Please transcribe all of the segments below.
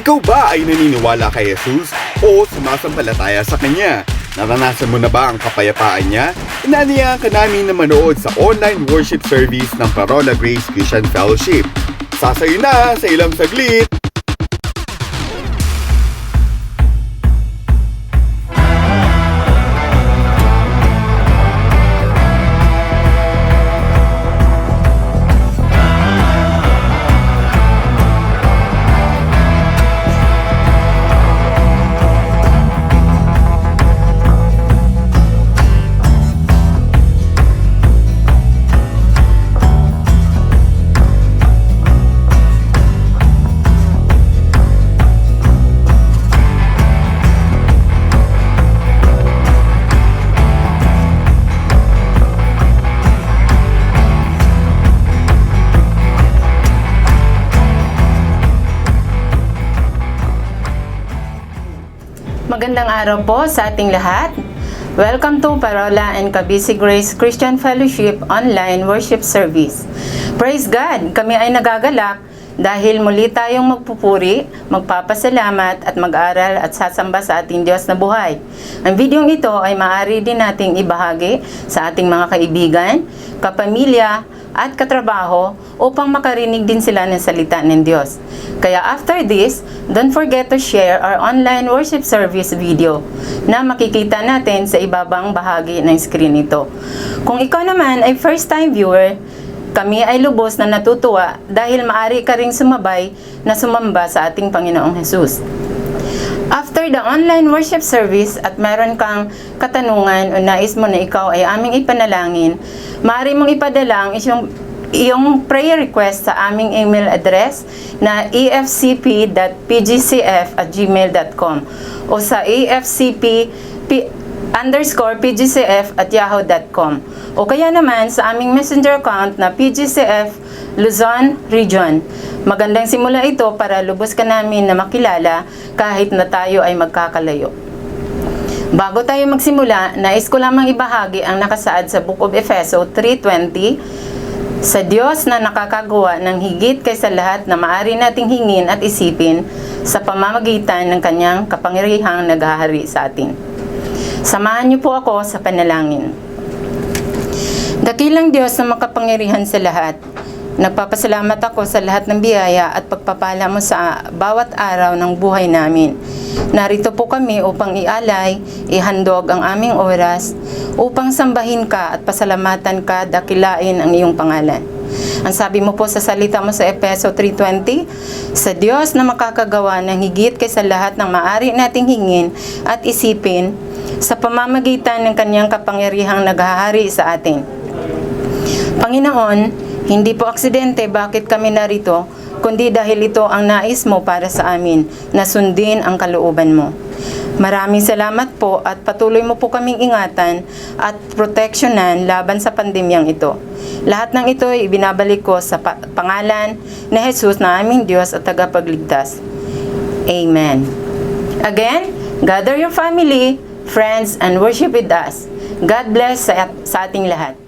Ikaw ba ay naniniwala kay Jesus o sumasampalataya sa Kanya? Naranasan mo na ba ang kapayapaan niya? Inanyayahan ka namin na manood sa online worship service ng Parola Grace Christian Fellowship. Sasayo na sa ilang saglit! Magandang araw po sa ating lahat. Welcome to Parola and Cabisi Grace Christian Fellowship Online Worship Service. Praise God! Kami ay nagagalak dahil muli tayong magpupuri, magpapasalamat at mag-aral at sasamba sa ating Diyos na buhay. Ang videong ito ay maaari din nating ibahagi sa ating mga kaibigan, kapamilya at katrabaho upang makarinig din sila ng salita ng Diyos. Kaya after this, don't forget to share our online worship service video na makikita natin sa ibabang bahagi ng screen ito. Kung ikaw naman ay first time viewer, kami ay lubos na natutuwa dahil maaari ka ring sumabay na sumamba sa ating Panginoong Jesus. After the online worship service at meron kang katanungan o nais mo na ikaw ay aming ipanalangin, maaari mong ipadala ang iyong prayer request sa aming email address na efcp.pgcf@gmail.com o sa afcp_pgcf@yahoo.com o kaya naman sa aming messenger account na PGCF Luzon Region. Magandang simula ito para lubos ka namin na makilala kahit na tayo ay magkakalayo. Bago tayo magsimula, nais ko lamang ibahagi ang nakasaad sa Book of Efeso 3:20, sa Diyos na nakakagawa ng higit kaysa lahat na maaari nating hingin at isipin sa pamamagitan ng kanyang kapangyarihang naghahari sa atin. Samahan niyo po ako sa panalangin. Dakilang Diyos na makapangyarihan sa lahat, nagpapasalamat ako sa lahat ng biyaya at pagpapala mo sa bawat araw ng buhay namin. Narito po kami upang ialay, ihandog ang aming oras, upang sambahin ka at pasalamatan ka, dakilain ang iyong pangalan. Ang sabi mo po sa salita mo sa Efeso 3:20, sa Diyos na makakagawa ng higit kaysa lahat ng maaari nating hingin at isipin, sa pamamagitan ng kanyang kapangyarihang naghahari sa atin. Panginoon, hindi po aksidente bakit kami narito, kundi dahil ito ang nais mo para sa amin, na sundin ang kalooban mo. Maraming salamat po at patuloy mo po kaming ingatan at proteksyonan laban sa pandemyang ito. Lahat ng ito ay ibinabalik ko sa pangalan ni Jesus na aming Diyos at tagapagligtas. Amen. Again, gather your family, friends, and worship with us. God bless sa ating lahat.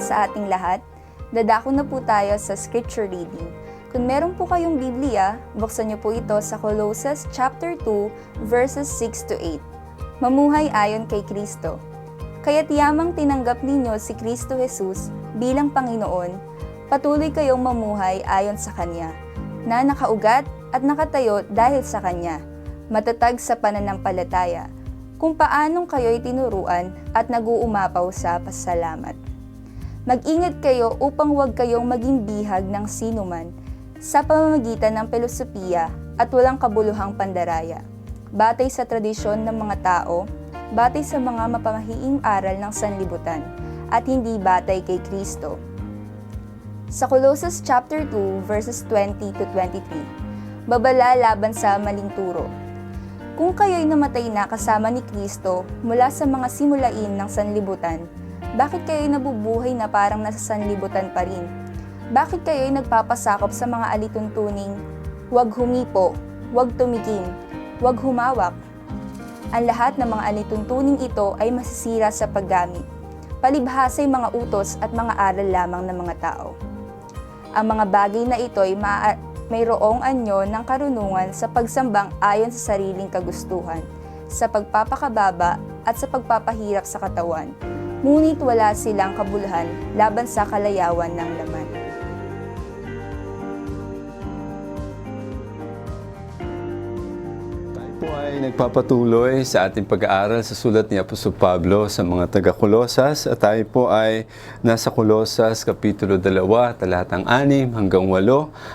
sa ating lahat. Dadako na po tayo sa scripture reading. Kung meron po kayong Biblia, buksan niyo po ito sa Colossus chapter 2, verses 6 to 8. Mamuhay ayon kay Kristo. Kaya't yamang tinanggap ninyo si Kristo Jesus bilang Panginoon, patuloy kayong mamuhay ayon sa Kanya, na nakaugat at nakatayo dahil sa Kanya, matatag sa pananampalataya, kung paanong kayo'y tinuruan at nag-uumapaw sa pasalamat. Mag-ingat kayo upang huwag kayong maging bihag ng sinuman sa pamamagitan ng filosofiya at walang kabuluhang pandaraya, batay sa tradisyon ng mga tao, batay sa mga mapamahiing aral ng sanlibutan, at hindi batay kay Kristo. Sa Colossus chapter 2 verses 20 to 23, babala laban sa maling turo. Kung kayo'y namatay na kasama ni Kristo mula sa mga simulain ng sanlibutan, bakit kayo'y nabubuhay na parang nasa sanlibutan pa rin? Bakit kayo'y nagpapasakop sa mga alituntuning, huwag humipo, huwag tumikim, huwag humawak? Ang lahat ng mga alituntuning ito ay masisira sa paggamit, palibhasay mga utos at mga aral lamang ng mga tao. Ang mga bagay na ito ay mayroong anyo ng karunungan sa pagsambang ayon sa sariling kagustuhan, sa pagpapakababa at sa pagpapahirap sa katawan, ngunit wala silang kabuluhan laban sa kalayawan ng laman. Tayo po ay nagpapatuloy sa ating pag-aaral sa sulat ni Apostol Pablo sa mga taga-Kolosas, at tayo po ay nasa Kolosas Kapitulo 2, talatang 6 hanggang 8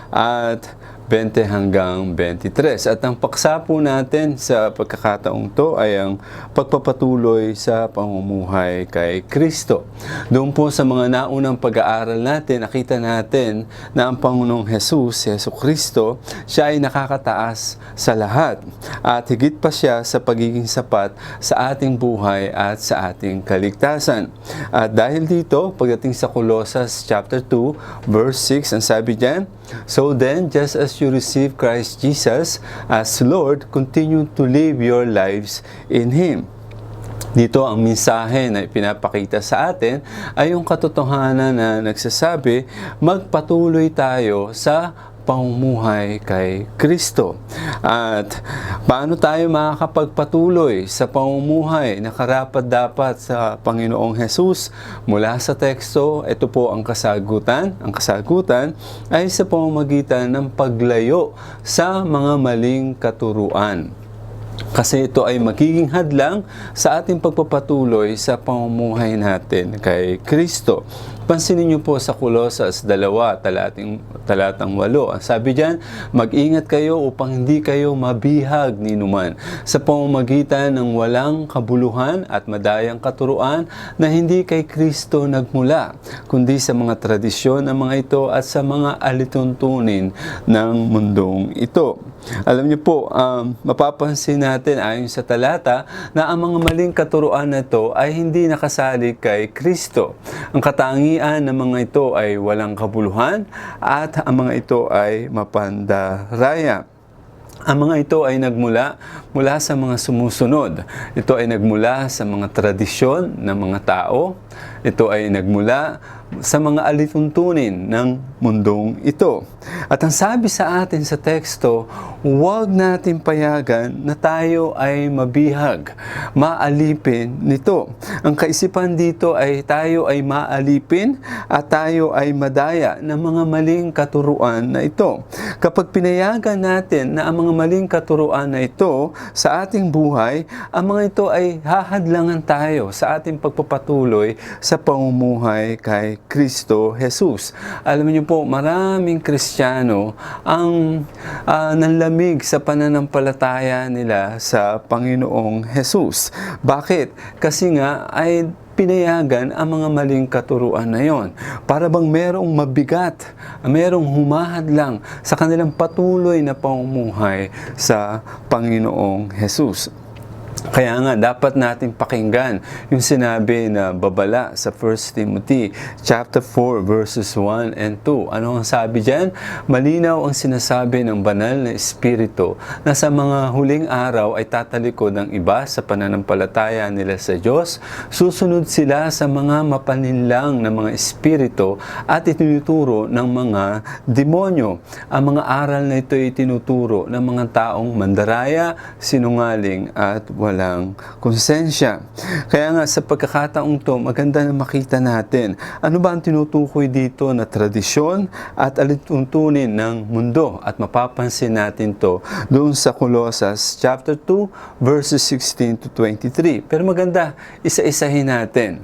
at 20 hanggang 23. At ang paksa po natin sa pagkakataong to ay ang pagpapatuloy sa pamumuhay kay Kristo. Doon po sa mga naunang pag-aaral natin, nakita natin na ang Panginoong Jesus, si Jesu Kristo, siya ay nakakataas sa lahat at higit pa siya sa pagiging sapat sa ating buhay at sa ating kaligtasan. At dahil dito, pagdating sa Colossus chapter 2, verse 6, ang sabi diyan, "So then, just as you receive Christ Jesus as Lord, continue to live your lives in Him." Dito ang mensahe na ipinapakita sa atin ay yung katotohanan na nagsasabi, magpatuloy tayo sa pamumuhay kay Kristo. At paano tayo makakapagpatuloy sa pamumuhay na karapat-dapat sa Panginoong Jesus? Mula sa teksto, ito po ang kasagutan. Ang kasagutan ay sa pamamagitan ng paglayo sa mga maling katuruan. Kasi ito ay magiging hadlang sa ating pagpapatuloy sa pamumuhay natin kay Kristo. Pansinin niyo po sa Colossus 2, talatang 8. Ang sabi diyan, mag-ingat kayo upang hindi kayo mabihag ni numan sa pamamagitan ng walang kabuluhan at madayang katuruan na hindi kay Kristo nagmula, kundi sa mga tradisyon ng mga ito at sa mga alituntunin ng mundong ito. Alam niyo po, mapapansin natin ayon sa talata na ang mga maling katuruan na ito ay hindi nakasali kay Kristo. Ang katangian ng mga ito ay walang kabuluhan at ang mga ito ay mapandaraya. Ang mga ito ay mula sa mga sumusunod. Ito ay nagmula sa mga tradisyon ng mga tao. Ito ay nagmula sa mga alituntunin ng mundong ito. At ang sabi sa atin sa teksto, huwag natin payagan na tayo ay mabihag, maalipin nito. Ang kaisipan dito ay tayo ay maalipin at tayo ay madaya ng mga maling katuruan na ito. Kapag pinayagan natin na ang mga maling katuruan na ito sa ating buhay, ang mga ito ay hahadlangan tayo sa ating pagpapatuloy sa pamumuhay kay Kristo Jesus. Alam niyo po, maraming Kristiyano ang nanlamig sa pananampalataya nila sa Panginoong Jesus. Bakit? Kasi nga ay pinayagan ang mga maling katuruan na yon. Para bang merong mabigat, merong humahadlang sa kanilang patuloy na pamumuhay sa Panginoong Jesus. Kaya nga, dapat natin pakinggan yung sinabi na babala sa 1 Timothy chapter 4 verses 1 and 2. Ano ang sabi dyan? Malinaw ang sinasabi ng banal na Espiritu na sa mga huling araw ay tatalikod ang iba sa pananampalataya nila sa Diyos. Susunod sila sa mga mapaninlang na mga espiritu at itinuturo ng mga demonyo. Ang mga aral na ito ay tinuturo ng mga taong mandaraya, sinungaling at walang konsensya. Kaya nga sa pagkakataong to, maganda na makita natin ano ba ang tinutukoy dito na tradisyon at alituntunin ng mundo, at mapapansin natin to doon sa Colossus chapter 2 verses 16 to 23. Pero maganda, isa-isahin natin.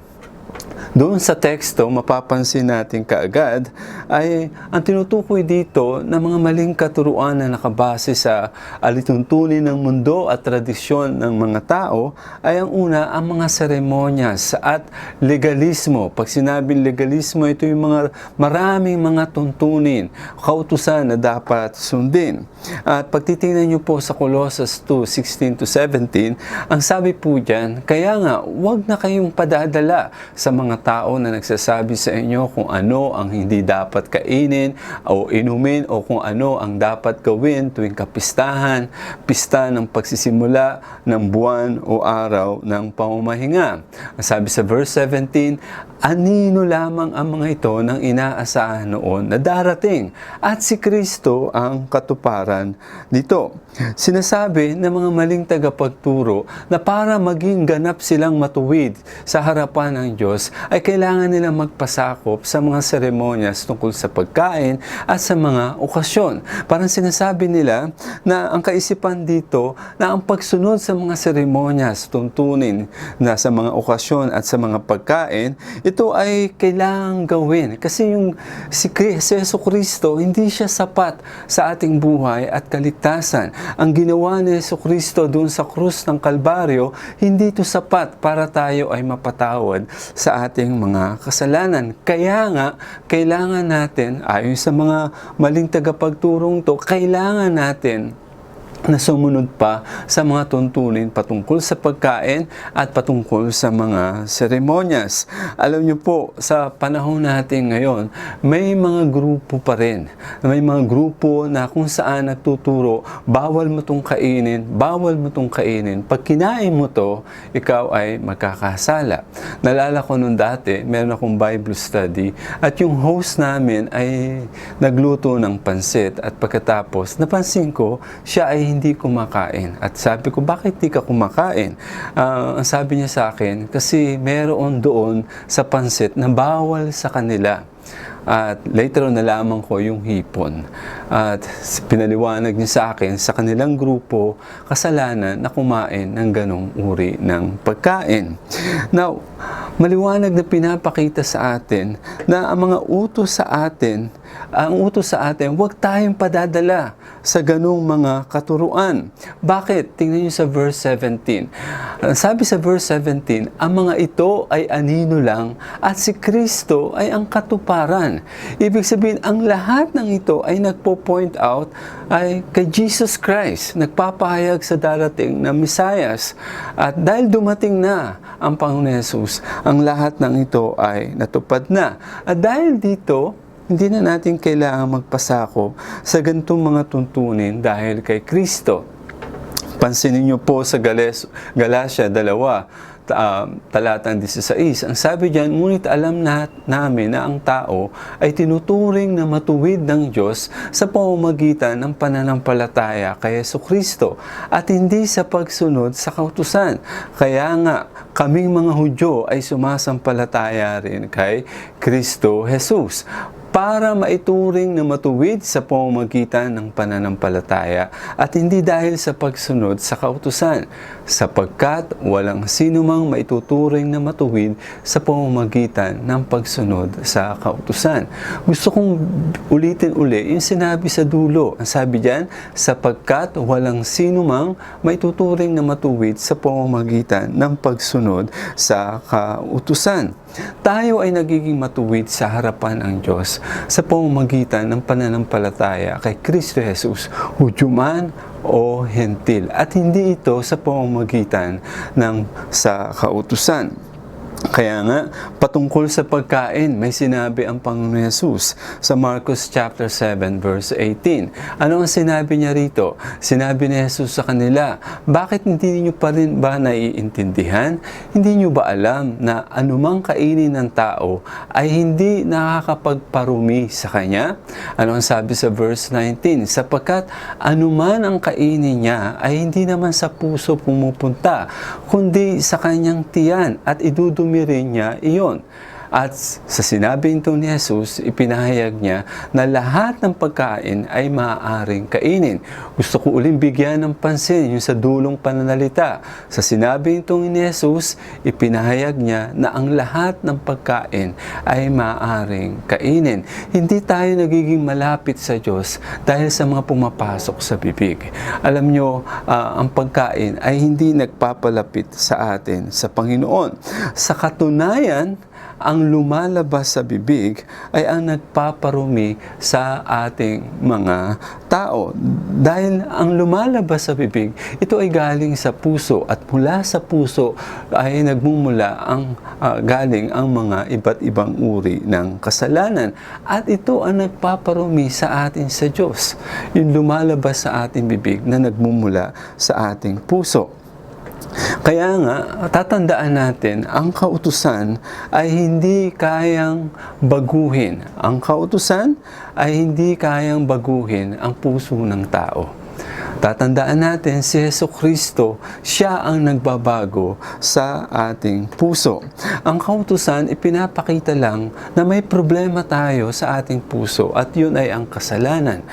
Doon sa teksto, mapapansin natin kaagad ay ang tinutukoy dito na mga maling katuruan na nakabase sa alituntunin ng mundo at tradisyon ng mga tao ay ang una, ang mga seremonyas at legalismo. Pag sinabing legalismo, ito yung mga maraming mga tuntunin, kautusan na dapat sundin. At pag titingnan nyo po sa Colossus 2:16 to 17, ang sabi po dyan, kaya nga, huwag na kayong padadala sa mga tao na nagsasabi sa inyo kung ano ang hindi dapat kainin o inumin o kung ano ang dapat gawin tuwing kapistahan, pista ng pagsisimula ng buwan o araw ng pamamahinga. Sabi sa verse 17, anino lamang ang mga ito ng inaasahan noon na darating at si Kristo ang katuparan nito. Sinasabi ng mga maling tagapagturo na para maging ganap silang matuwid sa harapan ng Diyos ay kailangan nilang magpasakop sa mga seremonyas tungkol sa pagkain at sa mga okasyon. Parang sinasabi nila na ang kaisipan dito na ang pagsunod sa mga seremonyas, tuntunin na sa mga okasyon at sa mga pagkain, ito ay kailangang gawin. Kasi yung si Jesu Kristo, hindi siya sapat sa ating buhay at kaligtasan. Ang ginawa ni Jesu Kristo doon sa krus ng Kalbaryo, hindi ito sapat para tayo ay mapatawad sa ating mga kasalanan. Kaya nga, kailangan natin, ayon sa mga maling tagapagturong to, kailangan natin na sumunod pa sa mga tuntunin patungkol sa pagkain at patungkol sa mga seremonyas. Alam niyo po, sa panahon natin ngayon, may mga grupo pa rin. May mga grupo na kung saan nagtuturo, bawal mo itong kainin, bawal mo itong kainin. Pag kinain mo to, ikaw ay magkakasala. Nalala ko nung dati, meron akong Bible study at yung host namin ay nagluto ng pansit at pagkatapos, napansin ko, siya ay hindi kumakain. At sabi ko, bakit di ka kumakain? Ang sabi niya sa akin, kasi meron doon sa pansit na bawal sa kanila. At later on, nalaman ko yung hipon. At pinaliwanag niya sa akin, sa kanilang grupo, kasalanan na kumain ng ganong uri ng pagkain. Now, maliwanag na pinapakita sa atin na ang mga utos sa atin, ang utos sa atin, huwag tayong padadala sa ganong mga katuruan. Bakit? Tingnan niyo sa verse 17. Sabi sa verse 17, ang mga ito ay anino lang at si Kristo ay ang katuparan. Ibig sabihin, ang lahat ng ito ay nagpo-point out ay kay Jesus Christ, nagpapahayag sa darating na Mesiyas. At dahil dumating na ang Panginoon Jesus, ang lahat ng ito ay natupad na. At dahil dito, hindi na natin kailangan magpasakop sa ganitong mga tuntunin dahil kay Kristo. Pansinin niyo po sa Galatia 2, talatang 16. Ang sabi diyan, ngunit alam namin na ang tao ay tinuturing na matuwid ng Diyos sa pamamagitan ng pananampalataya kay Jesucristo at hindi sa pagsunod sa kautusan. Kaya nga, kaming mga Hudyo ay sumasampalataya rin kay Kristo Jesus para maituring na matuwid sa pamamagitan ng pananampalataya at hindi dahil sa pagsunod sa kautusan, sapagkat walang sinumang maituturing na matuwid sa pamamagitan ng pagsunod sa kautusan. Gusto kong ulitin uli yung sinabi sa dulo. Ang sabi diyan, sapagkat walang sinumang maituturing na matuwid sa pamamagitan ng pagsunod sa kautusan. Tayo ay nagiging matuwid sa harapan ng Diyos sa pamamagitan ng pananampalataya kay Kristo Jesus, Hudyo man o hentil. At hindi ito sa pamamagitan sa kautusan. Kaya nga, patungkol sa pagkain, may sinabi ang Panginoon Hesus sa Marcos chapter 7 verse 18. Ano ang sinabi niya rito? Sinabi ni Hesus sa kanila, bakit hindi niyo pa rin ba naiintindihan? Hindi niyo ba alam na anumang kainin ng tao ay hindi nakakapagparumi sa kanya? Ano ang sabi sa verse 19? Sapagkat anuman ang kainin niya ay hindi naman sa puso pumupunta, kundi sa kanyang tiyan at idudumi rin niya iyon. At sa sinabi ito ni Jesus, ipinahayag niya na lahat ng pagkain ay maaaring kainin. Gusto ko uling bigyan ng pansin yung sa dulong pananalita. Sa sinabi ito ni Jesus, ipinahayag niya na ang lahat ng pagkain ay maaaring kainin. Hindi tayo nagiging malapit sa Diyos dahil sa mga pumapasok sa bibig. Alam nyo, ang pagkain ay hindi nagpapalapit sa atin sa Panginoon. Sa katunayan, ang lumalabas sa bibig ay ang nagpaparumi sa ating mga tao. Dahil ang lumalabas sa bibig, ito ay galing sa puso at mula sa puso ay nagmumula galing ang mga iba't ibang uri ng kasalanan. At ito ang nagpaparumi sa atin sa Diyos. Yung lumalabas sa ating bibig na nagmumula sa ating puso. Kaya nga, tatandaan natin, ang kautusan ay hindi kayang baguhin. Ang kautusan ay hindi kayang baguhin ang puso ng tao. Tatandaan natin, si Jesucristo, siya ang nagbabago sa ating puso. Ang kautusan, ipinapakita lang na may problema tayo sa ating puso at yun ay ang kasalanan.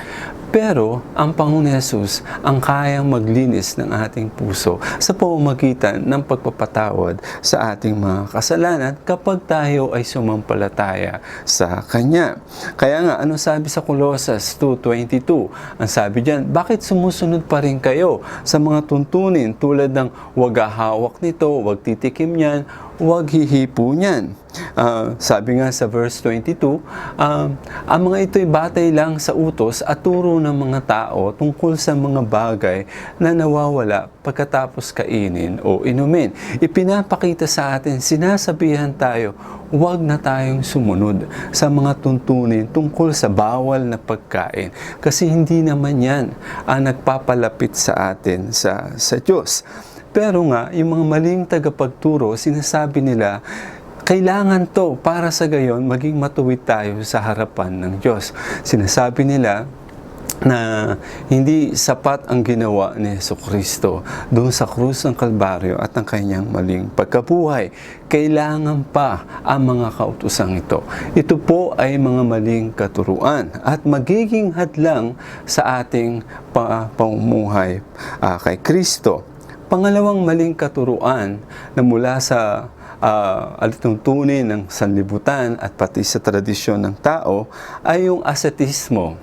Pero ang Panginoon Hesus ang kayang maglinis ng ating puso sa pamamagitan ng pagpapatawad sa ating mga kasalanan kapag tayo ay sumampalataya sa Kanya. Kaya nga, ano sabi sa Colossus 2:22? Ang sabi diyan, bakit sumusunod pa rin kayo sa mga tuntunin tulad ng huwag hahawak nito, huwag titikim niyan, huwag hihipo niyan? Sabi nga sa verse 22, ang mga ito'y batay lang sa utos at turo ng mga tao tungkol sa mga bagay na nawawala pagkatapos kainin o inumin. Ipinapakita sa atin, sinasabihan tayo, huwag na tayong sumunod sa mga tuntunin tungkol sa bawal na pagkain. Kasi hindi naman yan ang nagpapalapit sa atin sa Diyos. Pero nga, yung mga maling tagapagturo, sinasabi nila, kailangan to para sa gayon maging matuwid tayo sa harapan ng Diyos. Sinasabi nila na hindi sapat ang ginawa ni Jesucristo doon sa krus ng Kalbaryo at ang kanyang maling pagkabuhay. Kailangan pa ang mga kautusang ito. Ito po ay mga maling katuruan at magiging hadlang sa ating pamumuhay kay Kristo. Pangalawang maling katuruan na mula sa alituntunin ng sanlibutan at pati sa tradisyon ng tao ay yung ascetismo.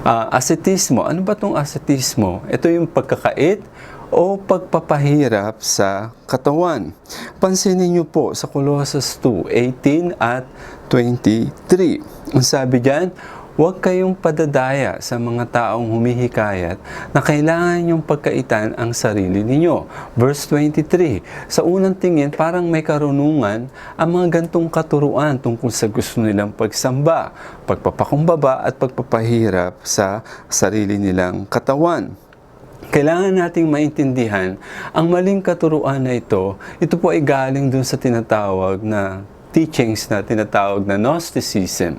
Ascetismo, ano ba itong ascetismo? Ito yung pagkakait o pagpapahirap sa katawan. Pansinin niyo po sa Colossus 2:18 at 23. Ang sabi diyan, huwag kayong padadaya sa mga taong humihikayat na kailangan yung pagkaitan ang sarili ninyo. Verse 23, sa unang tingin parang may karunungan ang mga gantong katuruan tungkol sa gusto nilang pagsamba, pagpapakumbaba at pagpapahirap sa sarili nilang katawan. Kailangan nating maintindihan ang maling katuruan na ito po ay galing dun sa tinatawag na teachings na tinatawag na Gnosticism.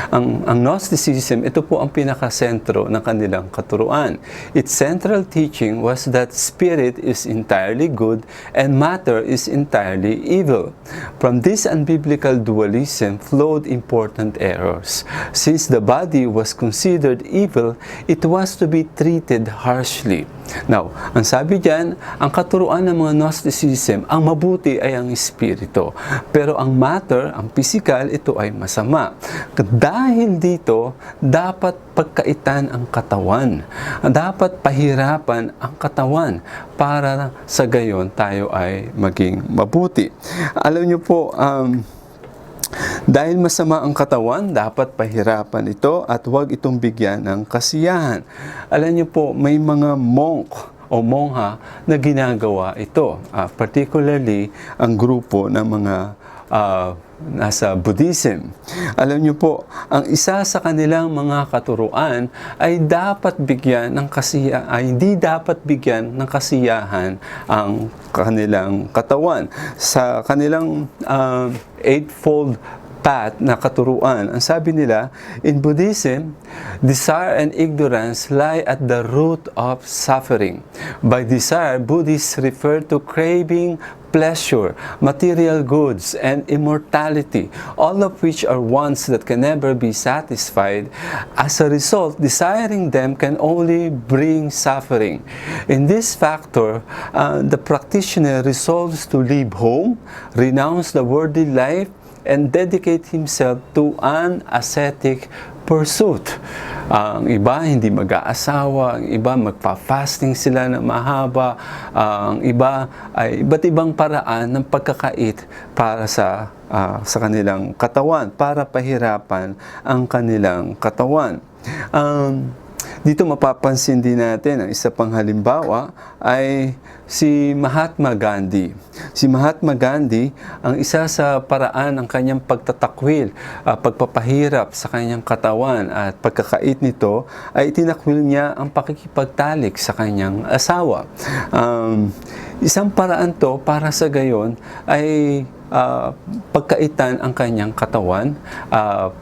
Ang Gnosticism, ito po ang pinakasentro ng kanilang katuruan. Its central teaching was that spirit is entirely good and matter is entirely evil. From this unbiblical dualism flowed important errors. Since the body was considered evil, it was to be treated harshly. Now, ang sabi diyan, ang katuruan ng mga Gnosticism, ang mabuti ay ang espiritu. Pero ang matter, ang physical, ito ay masama. Dahil dito, dapat pagkaitan ang katawan. Dapat pahirapan ang katawan para sa gayon tayo ay maging mabuti. Alam niyo po, Dahil masama ang katawan, dapat pahirapan ito at huwag itong bigyan ng kasiyahan. Alam niyo po, may mga monk o mongha na ginagawa ito. Particularly, ang grupo ng mga nasa Buddhism. Alam niyo po, ang isa sa kanilang mga katuruan ay dapat bigyan ng hindi dapat bigyan ng kasiyahan ang kanilang katawan. Sa kanilang eightfold path na katuruan, ang sabi nila, in Buddhism, desire and ignorance lie at the root of suffering. By desire, Buddhists refer to craving pleasure, material goods, and immortality, all of which are wants that can never be satisfied. As a result, desiring them can only bring suffering. In this factor, the practitioner resolves to leave home, renounce the worldly life, and dedicate himself to an ascetic pursuit. Ang iba hindi mag-aasawa, ang iba magpa-fasting sila na mahaba, ang iba ay iba't ibang paraan ng pagkakait para sa kanilang katawan, para pahirapan ang kanilang katawan. Dito mapapansin din natin ang isa pang halimbawa ay si Mahatma Gandhi. Si Mahatma Gandhi, ang isa sa paraan ng kanyang pagtatakwil, pagpapahirap sa kanyang katawan at pagkakait nito ay tinakwil niya ang pakikipagtalik sa kanyang asawa. Isang paraan to para sa gayon ay pagkaitan ang kanyang katawan,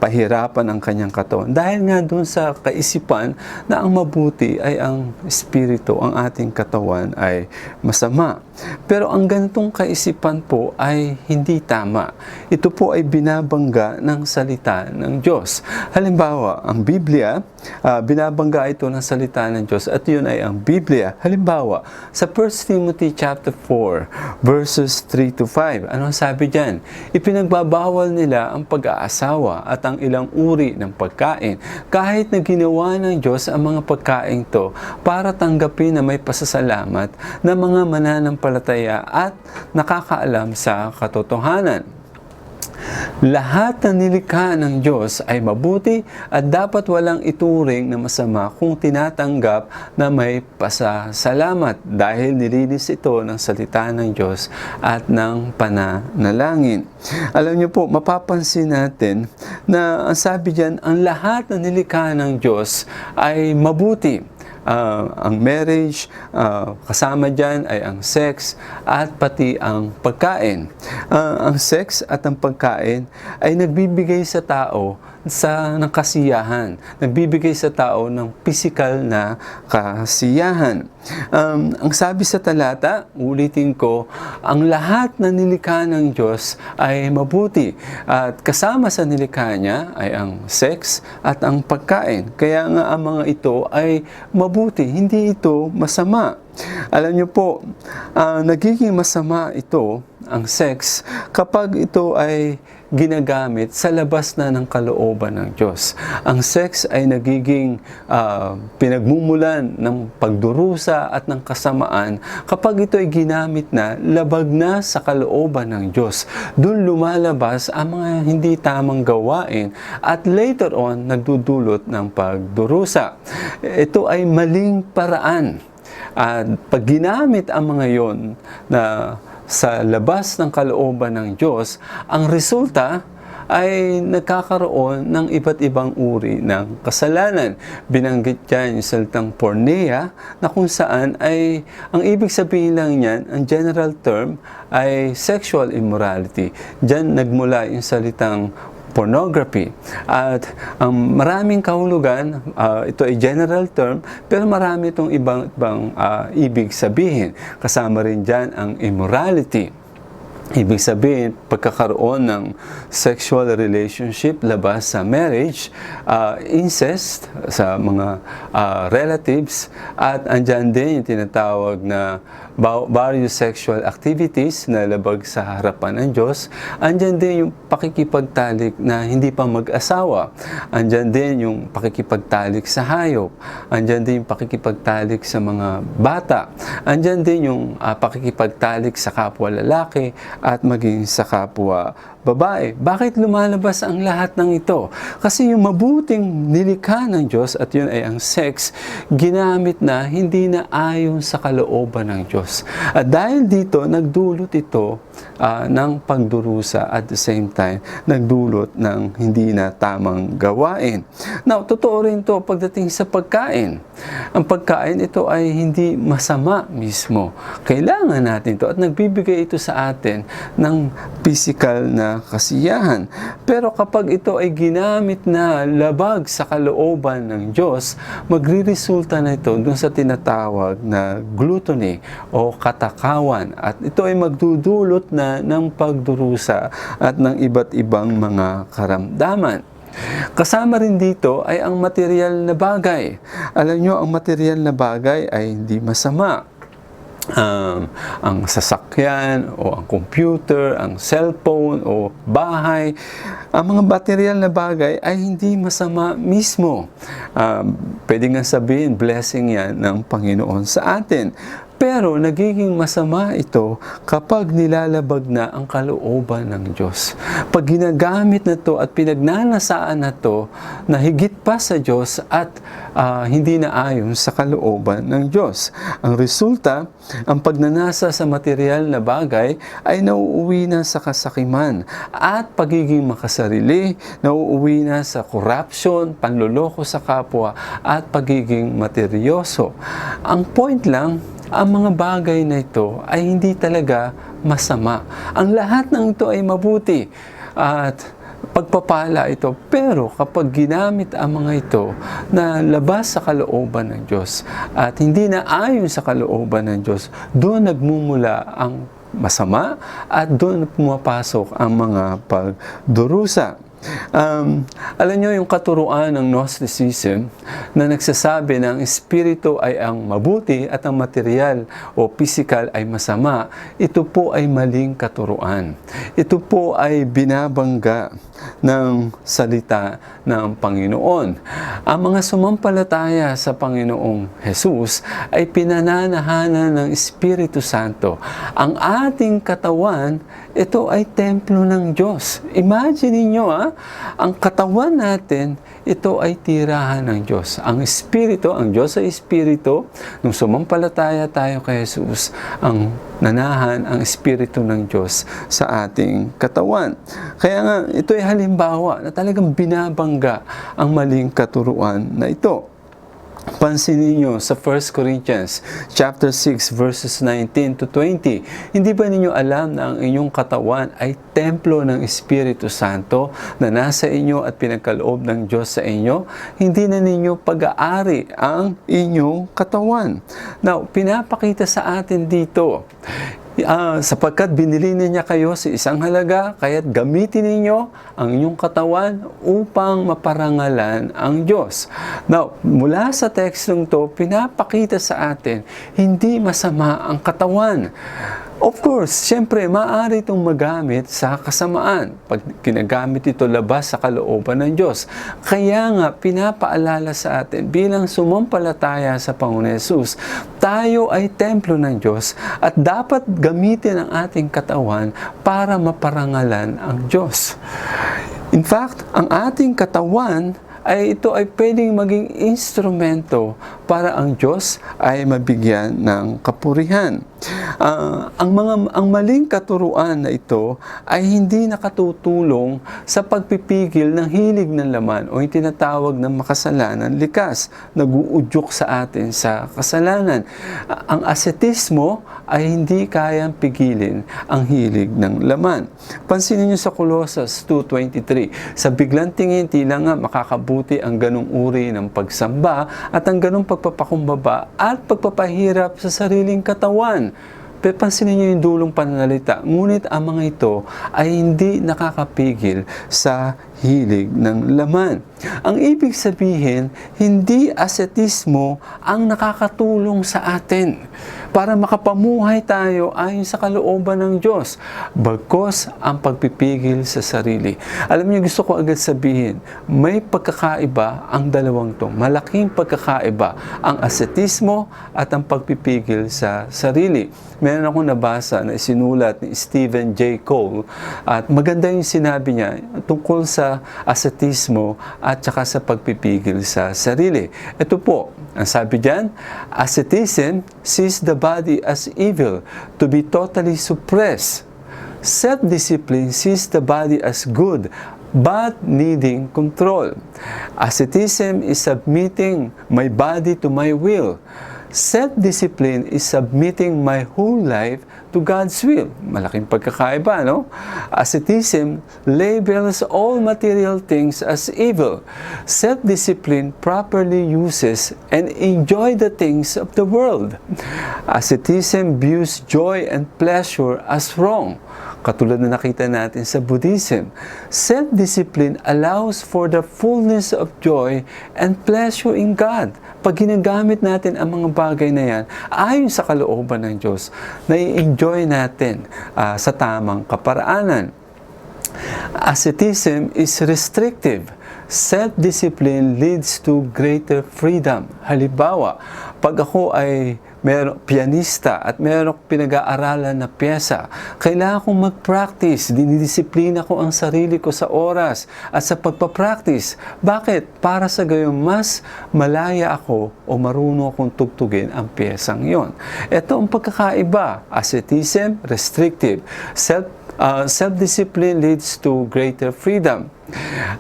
pahirapan ang kanyang katawan. Dahil nga dun sa kaisipan na ang mabuti ay ang espiritu, ang ating katawan ay masama. Pero ang ganitong kaisipan po ay hindi tama. Ito po ay binabangga ng salita ng Diyos. Halimbawa, ang Biblia, binabangga ito ng salita ng Diyos at yun ay ang Biblia. Halimbawa, sa 1 Timothy chapter 4, verses 3 to 5, ano sabi diyan? Ipinagbabawal nila ang pag-aasawa at ang ilang uri ng pagkain, kahit na ginawa ng Diyos ang mga pagkain to para tanggapin na may pasasalamat ng mga mananampalataya at nakakaalam sa katotohanan. Lahat ng nilikha ng Diyos ay mabuti at dapat walang ituring na masama kung tinatanggap na may pasasalamat dahil nilinis ito ng salita ng Diyos at ng pananalangin. Alam niyo po, mapapansin natin na ang sabi diyan, ang lahat ng nilikha ng Diyos ay mabuti. Ang marriage, kasama dyan ay ang sex at pati ang pagkain. Ang sex at ang pagkain ay nagbibigay sa tao ng kasiyahan, nagbibigay sa tao ng physical na kasiyahan. Ang sabi sa talata, ulitin ko, ang lahat na nilikha ng Diyos ay mabuti at kasama sa nilikha niya ay ang sex at ang pagkain. Kaya nga ang mga ito ay mabuti, hindi ito masama. Alam niyo po, nagiging masama ito, ang sex, kapag ito ay ginagamit sa labas na ng kalooban ng Diyos. Ang sex ay nagiging pinagmumulan ng pagdurusa at ng kasamaan kapag ito ay ginamit na labag na sa kalooban ng Diyos. Doon lumalabas ang mga hindi tamang gawain at later on nagdudulot ng pagdurusa. Ito ay maling paraan. At pag ginamit ang mga yon na sa labas ng kalooban ng Diyos, ang resulta ay nagkakaroon ng iba't ibang uri ng kasalanan. Binanggit dyan yung salitang porneia, na kung saan ay, ang ibig sabihin lang niyan, ang general term ay sexual immorality. Dyan nagmula yung salitang pornography. At ang maraming kahulugan, ito ay general term, pero marami itong ibang ibig sabihin. Kasama rin dyan ang immorality. Ibig sabihin, pagkakaroon ng sexual relationship labas sa marriage, incest sa mga relatives, at andyan din yung tinatawag na various sexual activities na labag sa harapan ng Diyos. Andyan din yung pakikipagtalik na hindi pa mag-asawa. Andyan din yung pakikipagtalik sa hayop. Andyan din yung pakikipagtalik sa mga bata. Andyan din yung pakikipagtalik sa kapwa lalaki at maging sa kapwa babae. Bakit lumalabas ang lahat ng ito? Kasi yung mabuting nilikha ng Diyos, at yun ay ang sex, ginamit na hindi na ayon sa kalooban ng Diyos. At dahil dito, nagdulot ito ng pagdurusa, at the same time, nagdulot ng hindi na tamang gawain. Now, totoo rin ito pagdating sa pagkain. Ang pagkain, ito ay hindi masama mismo. Kailangan natin ito at nagbibigay ito sa atin ng physical na kasiyahan. Pero kapag ito ay ginamit na labag sa kalooban ng Diyos, magriresulta na ito dun sa tinatawag na gluttony o katakawan. At ito ay magdudulot na ng pagdurusa at ng iba't ibang mga karamdaman. Kasama rin dito ay ang material na bagay. Alam nyo, ang material na bagay ay hindi masama. Ang sasakyan o ang computer, ang cellphone o bahay, ang mga material na bagay ay hindi masama mismo. Pwede nga sabihin, blessing yan ng Panginoon sa atin. Pero nagiging masama ito kapag nilalabag na ang kalooban ng Diyos. Pag ginagamit na ito at pinagnanasaan na ito na higit pa sa Diyos at hindi na ayon sa kalooban ng Diyos. Ang resulta, ang pagnanasa sa material na bagay ay nauuwi na sa kasakiman at pagiging makasarili, nauuwi na sa corruption, panloloko sa kapwa at pagiging materyoso. Ang point lang, ang mga bagay na ito ay hindi talaga masama. Ang lahat ng ito ay mabuti at pagpapala ito. Pero kapag ginamit ang mga ito na labas sa kalooban ng Diyos at hindi na ayon sa kalooban ng Diyos, doon nagmumula ang masama at doon pumapasok ang mga pagdurusa. Alam nyo yung katuruan ng Gnosticism na nagsasabi na ang espiritu ay ang mabuti at ang material o physical ay masama, ito po ay maling katuruan. Ito po ay binabangga ng salita ng Panginoon. Ang mga sumampalataya sa Panginoong Jesus ay pinananahanan ng Espiritu Santo. Ang ating katawan, ito ay templo ng Diyos. Imagine niyo, ang katawan natin, ito ay tirahan ng Diyos. Ang Espiritu, ang Diyos ay Espiritu. Nung sumampalataya tayo kay Jesus, ang nanahan ang Espiritu ng Diyos sa ating katawan. Kaya nga, ito ay halimbawa na talagang binabangga ang maling katuruan na ito. Pansinin niyo sa 1 Corinthians chapter 6 verses 19 to 20. Hindi ba ninyo alam na ang inyong katawan ay templo ng Espiritu Santo na nasa inyo at pinagkaloob ng Diyos sa inyo? Hindi na ninyo pag-aari ang inyong katawan. Now, pinapakita sa atin dito, sapagkat binili niya kayo sa isang halaga, kaya't gamitin ninyo ang inyong katawan upang maparangalan ang Diyos. Now, mula sa tekstong to, pinapakita sa atin, hindi masama ang katawan. Of course, siyempre, maaari itong magamit sa kasamaan pag ginagamit ito labas sa kalooban ng Diyos. Kaya nga, pinapaalala sa atin bilang sumampalataya sa Panginoon Jesus, tayo ay templo ng Diyos at dapat gamitin ang ating katawan para maparangalan ang Diyos. In fact, ang ating katawan ito ay pwedeng maging instrumento para ang Diyos ay mabigyan ng kapurihan. Ang maling katuruan na ito ay hindi nakatutulong sa pagpipigil ng hilig ng laman o yung tinatawag na makasalanan likas, nag-uudyok sa atin sa kasalanan. Ang ascetismo ay hindi kayang pigilin ang hilig ng laman. Pansinin niyo sa Colossus 2:23, sa biglang tingin tila nga makakabuti ang ganong uri ng pagsamba at ang ganong pagpapakumbaba at pagpapahirap sa sariling katawan. Pansinin niyo yung dulong pananalita. Ngunit ang mga ito ay hindi nakakapigil sa hilig ng laman. Ang ibig sabihin, hindi ascetismo ang nakakatulong sa atin para makapamuhay tayo ayon sa kalooban ng Diyos, bagkus ang pagpipigil sa sarili. Alam niyo, gusto ko agad sabihin, may pagkakaiba ang dalawang to. Malaking pagkakaiba ang ascetismo at ang pagpipigil sa sarili. Meron akong nabasa na isinulat ni Stephen J. Cole at maganda yung sinabi niya tungkol sa ascetismo at saka sa pagpipigil sa sarili. Ito po, ang sabi diyan, asceticism sees the body as evil, to be totally suppressed. Self-discipline sees the body as good, but needing control. Asceticism is submitting my body to my will. Self-discipline is submitting my whole life to God's will. Malaking pagkakaiba, no? Asceticism labels all material things as evil. Self-discipline properly uses and enjoy the things of the world. Asceticism views joy and pleasure as wrong. Katulad na nakita natin sa Buddhism, self-discipline allows for the fullness of joy and pleasure in God. Pag ginagamit natin ang mga bagay na yan, ayon sa kalooban ng Diyos, nai-enjoy natin sa tamang kaparaanan. Asceticism is restrictive. Self-discipline leads to greater freedom. Halimbawa, pag ako ay pianista at meron pinag-aaralan na piyesa, kailangan kong mag-practice, dinidisiplina ko ang sarili ko sa oras at sa pagpapractice. Bakit? Para sa gayon mas malaya ako o marunong akong tugtugin ang piyesang yon. Ito ang pagkakaiba. Asceticism, restrictive. Self-discipline leads to greater freedom.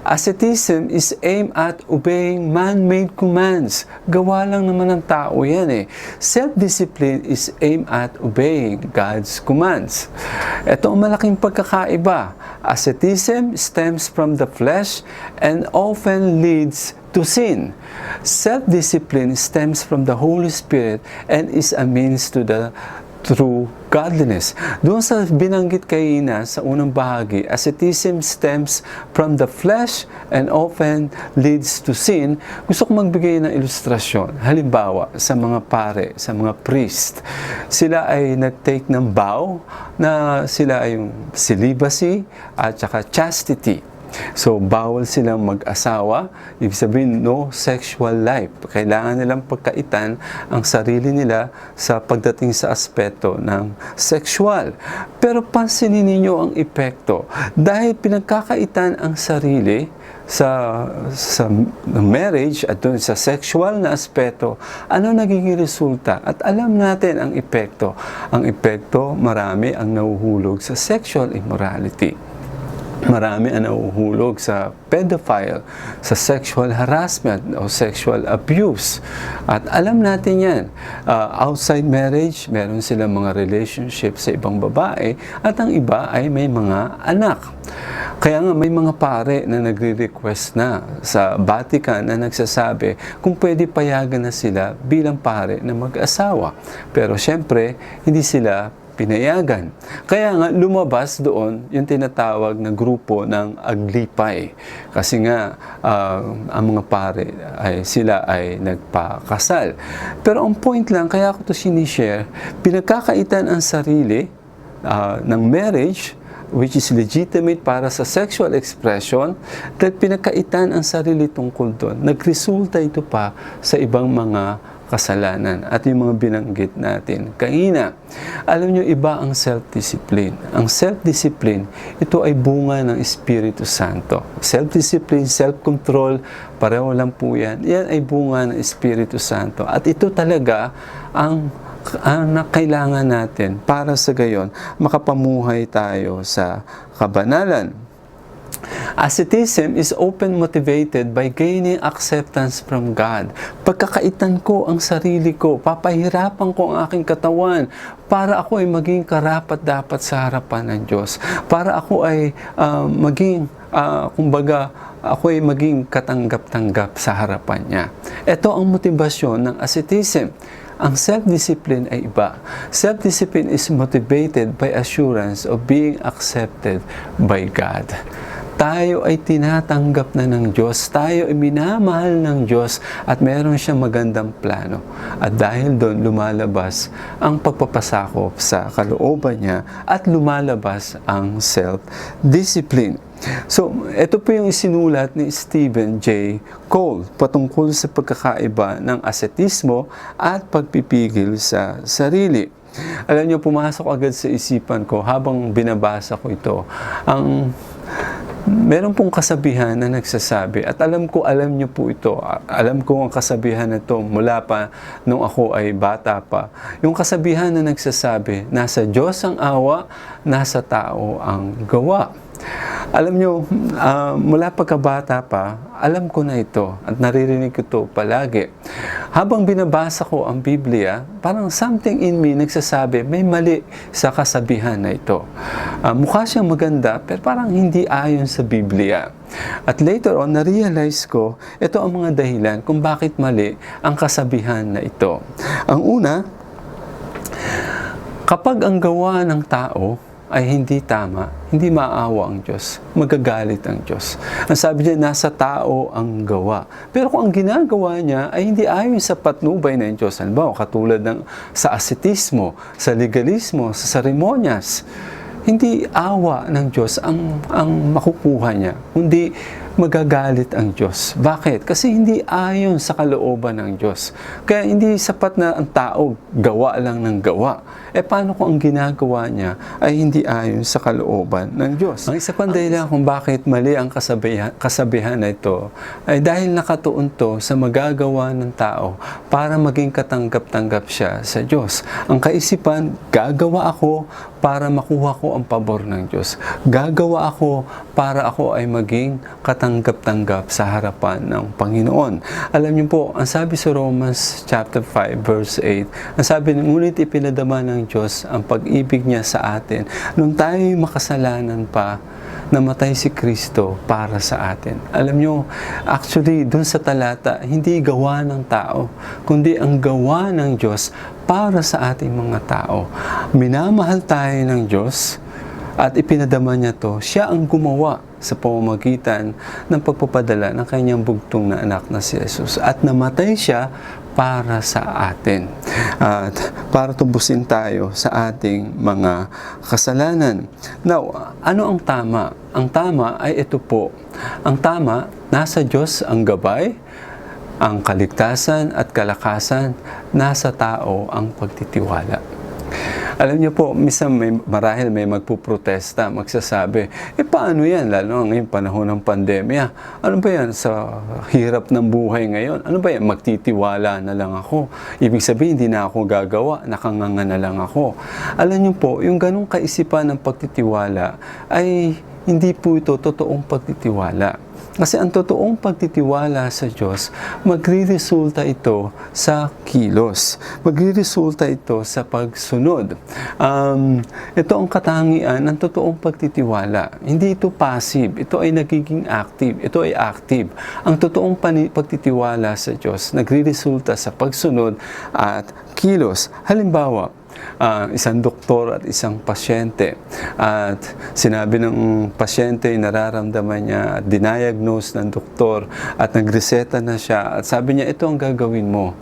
Asceticism is aimed at obeying man-made commands. Gawa lang naman ng tao yan eh. Self-discipline is aimed at obeying God's commands. Ito ang malaking pagkakaiba. Asceticism stems from the flesh and often leads to sin. Self-discipline stems from the Holy Spirit and is a means to the true godliness. Doon sa binanggit kanina sa unang bahagi, asceticism stems from the flesh and often leads to sin. Gusto ko magbigay ng ilustrasyon. Halimbawa, sa mga pare, sa mga priest, sila ay nag-take ng vow na sila ay yung celibacy at saka chastity. So, bawal silang mag-asawa. Ibig sabihin, no sexual life. Kailangan nilang pagkaitan ang sarili nila sa pagdating sa aspeto ng sexual. Pero pansinin ninyo ang epekto. Dahil pinagkakaitan ang sarili sa marriage at dun sa sexual na aspeto, ano nagiging resulta? At alam natin ang epekto. Ang epekto, marami ang nahuhulog sa sexual immorality. Marami ang nahuhulog sa pedophile, sa sexual harassment o sexual abuse. At alam natin yan, outside marriage, meron silang mga relationship sa ibang babae at ang iba ay may mga anak. Kaya nga may mga pare na nagre-request na sa Vatican na nagsasabi kung pwede payagan na sila bilang pare na mag-asawa. Pero syempre, hindi sila pinayagan. Kaya nga lumabas doon yung tinatawag na grupo ng aglipay. Kasi nga ang mga pare sila ay nagpakasal. Pero ang point lang, kaya ko ito sinishare, pinagkakaitan ang sarili ng marriage, which is legitimate para sa sexual expression, dahil pinagkaitan ang sarili tungkol doon. Nagresulta ito pa sa ibang mga kasalanan at yung mga binanggit natin kanina. Alam nyo, iba ang self-discipline. Ang self-discipline, ito ay bunga ng Espiritu Santo. Self-discipline, self-control, pareho lang po yan. Yan ay bunga ng Espiritu Santo. At ito talaga ang kailangan natin para sa gayon makapamuhay tayo sa kabanalan. Asceticism is often motivated by gaining acceptance from God. Pagkakaitan ko ang sarili ko, papahirapan ko ang aking katawan para ako ay maging karapat-dapat sa harapan ng Diyos. Para ako ay ako ay maging katanggap-tanggap sa harapan niya. Ito ang motibasyon ng asceticism. Ang self-discipline ay iba. Self-discipline is motivated by assurance of being accepted by God. tayo ay tinatanggap na ng Diyos, tayo ay minamahal ng Diyos at meron siyang magandang plano. At dahil doon lumalabas ang pagpapasakop sa kalooban niya at lumalabas ang self-discipline. So, ito po yung isinulat ni Stephen J. Cole patungkol sa pagkakaiba ng asetismo at pagpipigil sa sarili. Alam niyo, pumasok agad sa isipan ko habang binabasa ko ito, meron pong kasabihan na nagsasabi, at alam niyo po ito, alam ko ang kasabihan na ito mula pa nung ako ay bata pa. Yung kasabihan na nagsasabi, nasa Diyos ang awa, nasa tao ang gawa. Alam nyo, mula pagkabata pa, alam ko na ito at naririnig ko ito palagi. Habang binabasa ko ang Biblia, parang something in me nagsasabi, may mali sa kasabihan na ito. Mukha siyang maganda, pero parang hindi ayon sa Biblia. At later on, na-realize ko, ito ang mga dahilan kung bakit mali ang kasabihan na ito. Ang una, kapag ang gawa ng tao ay hindi tama, hindi maawa ang Diyos, magagalit ang Diyos. Ang sabi niya, nasa tao ang gawa. Pero kung ang ginagawa niya ay hindi ayon sa patnubay ng Diyos, halimbawa katulad ng sa asetismo, sa legalismo, sa seremonyas, hindi awa ng Diyos ang makukuha niya, kundi magagalit ang Diyos. Bakit? Kasi hindi ayon sa kalooban ng Diyos. Kaya hindi sapat na ang tao gawa lang ng gawa. Paano kung ang ginagawa niya ay hindi ayon sa kalooban ng Diyos? Ang isa pang dahilan kung bakit mali ang kasabihan na ito ay dahil nakatuon to sa magagawa ng tao para maging katanggap-tanggap siya sa Diyos. Ang kaisipan, gagawa ako para makuha ko ang pabor ng Diyos. Gagawa ako para ako ay maging katanggap-tanggap sa harapan ng Panginoon. Alam niyo po, ang sabi sa Romans chapter 5 verse 8, ang sabi, ngunit ipinadama ng Diyos ang pag-ibig niya sa atin nung tayo'y makasalanan pa, namatay si Kristo para sa atin. Alam nyo, actually, dun sa talata, hindi gawa ng tao, kundi ang gawa ng Diyos para sa ating mga tao. Minamahal tayo ng Diyos at ipinadama niya to. Siya ang gumawa sa pamamagitan ng pagpapadala ng kanyang bugtong na anak na si Jesus. At namatay siya para sa atin. At para tubusin tayo sa ating mga kasalanan. Now, ano ang tama? Ang tama ay ito po. Ang tama, nasa Diyos ang gabay, ang kaligtasan at kalakasan, nasa tao ang pagtitiwala. Alam niyo po, minsan marahil may magpuprotesta, magsasabi, paano yan? Lalo ngayong panahon ng pandemya. Ano ba yan sa hirap ng buhay ngayon? Ano ba yan? Magtitiwala na lang ako. Ibig sabihin, hindi na ako gagawa, nakanganga na lang ako. Alam niyo po, yung ganong kaisipan ng pagtitiwala ay hindi po ito totoong pagtitiwala. Kasi ang totoong pagtitiwala sa Diyos, magre-resulta ito sa kilos. Magre-resulta ito sa pagsunod. Ito ang katangian ng totoong pagtitiwala. Hindi ito passive. Ito ay nagiging active. Ito ay active. Ang totoong pagtitiwala sa Diyos, nagre-resulta sa pagsunod at kilos. Halimbawa, isang doktor at isang pasyente, at sinabi ng pasyente nararamdaman niya at diniagnose ng doktor at nagreseta na siya at sabi niya, ito ang gagawin mo.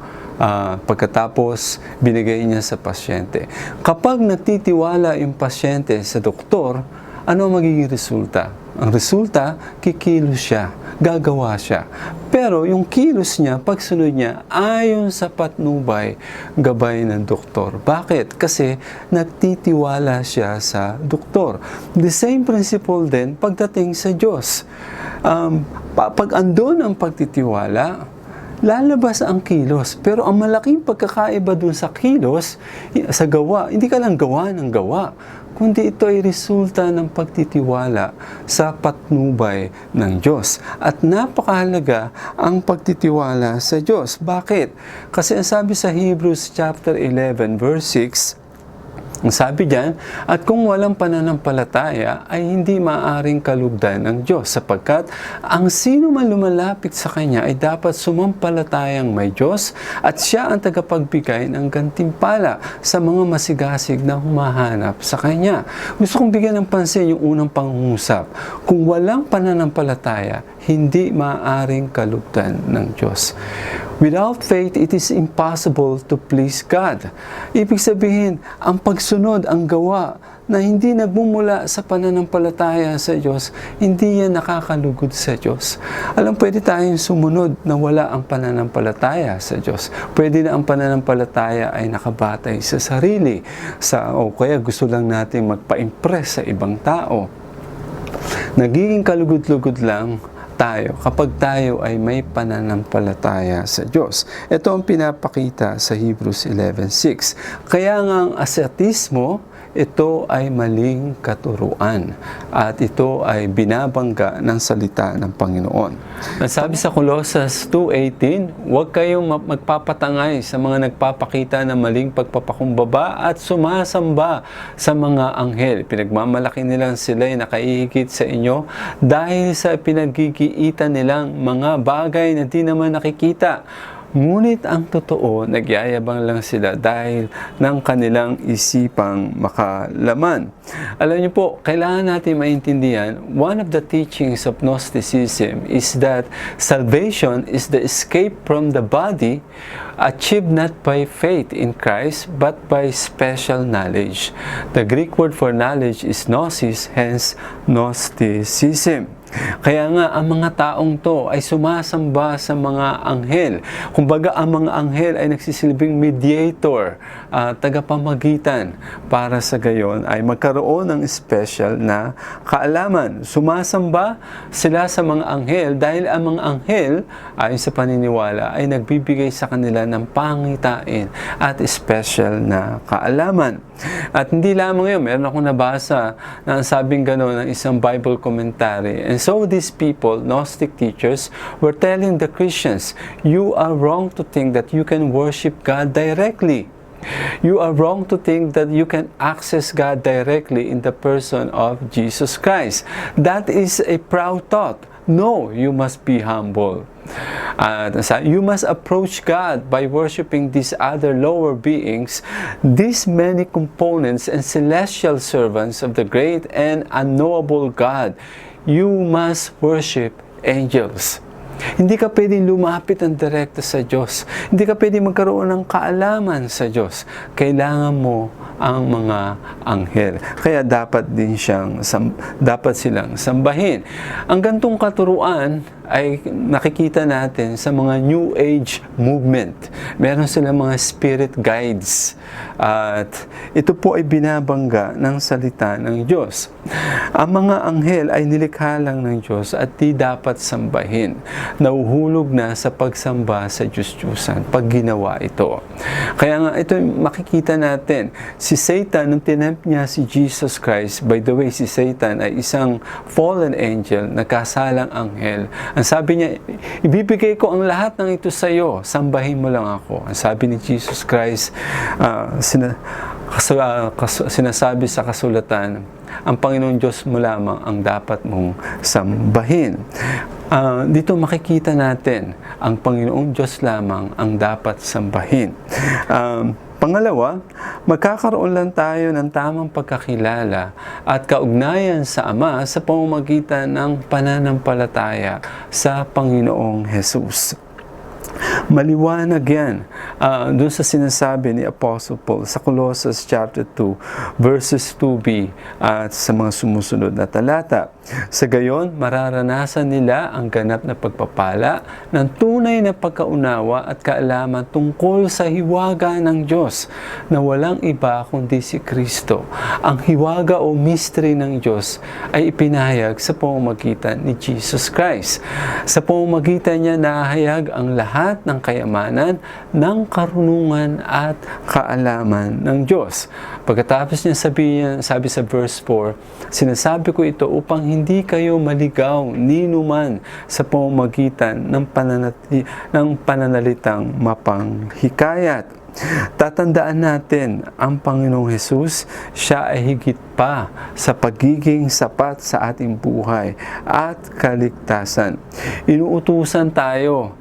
Pagkatapos binigay niya sa pasyente. Kapag nagtitiwala yung pasyente sa doktor, ano ang magiging resulta? Ang resulta, kikilos siya, gagawa siya. Pero yung kilos niya, pagsunod niya, ayon sa patnubay, gabay ng doktor. Bakit? Kasi nagtitiwala siya sa doktor. The same principle din pagdating sa Diyos. Pag andun ang pagtitiwala, lalabas ang kilos. Pero ang malaking pagkakaiba dun sa kilos, sa gawa, hindi ka lang gawa ng gawa, kundi ito ay resulta ng pagtitiwala sa patnubay ng Diyos. At napakahalaga ang pagtitiwala sa Diyos. Bakit? Kasi ang sabi sa Hebrews chapter 11 verse 6, Ang sabi diyan, at kung walang pananampalataya ay hindi maaaring kalugdan ng Diyos sapagkat ang sino man lumalapit sa Kanya ay dapat sumampalatayang may Diyos at Siya ang tagapagbigay ng gantimpala sa mga masigasig na humahanap sa Kanya. Gusto kong bigyan ng pansin yung unang pangungusap. Kung walang pananampalataya, hindi maaaring kalugdan ng Diyos. Without faith, it is impossible to please God. Ibig sabihin, ang pagsunod, ang gawa na hindi nagmumula sa pananampalataya sa Diyos, hindi yan nakakalugod sa Diyos. Alam, pwede tayong sumunod na wala ang pananampalataya sa Diyos. Pwede na ang pananampalataya ay nakabatay sa sarili, o kaya gusto lang natin magpa-impress sa ibang tao. Nagiging kalugod-lugod lang tayo kapag tayo ay may pananampalataya sa Diyos. Ito ang pinapakita sa Hebrews 11:6. Kaya nga ang ascetismo, ito ay maling katuruan at ito ay binabangga ng salita ng Panginoon. Sabi sa Colossus 2:18, huwag kayong magpapatangay sa mga nagpapakita ng maling pagpapakumbaba at sumasamba sa mga anghel. Pinagmamalaki nilang sila'y nakaihigit sa inyo dahil sa pinaggigiitan nilang mga bagay na di naman nakikita. Ngunit ang totoo, nagyayabang lang sila dahil ng kanilang isipang makalaman. Alam niyo po, kailangan natin maintindihan, one of the teachings of Gnosticism is that salvation is the escape from the body achieved not by faith in Christ but by special knowledge. The Greek word for knowledge is gnosis, hence Gnosticism. Kaya nga, ang mga taong to ay sumasamba sa mga anghel. Kumbaga, ang mga anghel ay nagsisilbing mediator, tagapamagitan, para sa gayon ay magkaroon ng special na kaalaman. Sumasamba sila sa mga anghel dahil ang mga anghel, ayon sa paniniwala, ay nagbibigay sa kanila ng pangitain at special na kaalaman. At hindi lamang yun, meron akong nabasa na sabing gano'n ng isang Bible commentary. And so these people, Gnostic teachers, were telling the Christians, you are wrong to think that you can worship God directly. You are wrong to think that you can access God directly in the person of Jesus Christ. That is a proud thought. No, you must be humble. You must approach God by worshiping these other lower beings, these many components and celestial servants of the great and unknowable God. You must worship angels. Hindi ka pwedeng lumapit ng direkta sa Diyos. Hindi ka pwedeng magkaroon ng kaalaman sa Diyos. Kailangan mo ang mga anghel. Kaya dapat silang sambahin. Ang gantong katuruan ay nakikita natin sa mga New Age movement. Meron silang mga spirit guides. At ito po ay binabangga ng salita ng Diyos. Ang mga anghel ay nilikha lang ng Diyos at di dapat sambahin. Nauhulog na sa pagsamba sa Diyos-Diyusan pag ginawa ito. Kaya nga ito makikita natin. Si Satan, nung tinempt niya si Jesus Christ, by the way, si Satan ay isang fallen angel, nagkasalang anghel. Ang sabi niya, ibibigay ko ang lahat ng ito sa iyo, sambahin mo lang ako. Ang sabi ni Jesus Christ, sinasabi sa kasulatan, ang Panginoon Diyos mo lamang ang dapat mong sambahin. Dito makikita natin, ang Panginoong Diyos lamang ang dapat sambahin. Pangalawa, magkakaroon lang tayo ng tamang pagkakilala at kaugnayan sa Ama sa pamamagitan ng pananampalataya sa Panginoong Jesus. Maliwanag yan doon sa sinasabi ni Apostle Paul sa Colossus chapter 2 verses 2b at sa mga sumusunod na talata. Sa gayon, mararanasan nila ang ganap na pagpapala ng tunay na pagkaunawa at kaalaman tungkol sa hiwaga ng Diyos na walang iba kundi si Kristo. Ang hiwaga o mystery ng Diyos ay ipinahayag sa pamamagitan ni Jesus Christ. Sa pamamagitan niya nahayag ang lahat ng kayamanan, ng karunungan at kaalaman ng Diyos. Pagkatapos niya sabi sa verse 4, sinasabi ko ito upang hindi kayo maligaw ninuman sa pamamagitan ng pananalitang mapanghikayat. Tatandaan natin, ang Panginoong Hesus, siya ay higit pa sa pagiging sapat sa ating buhay at kaligtasan. Inuutusan tayo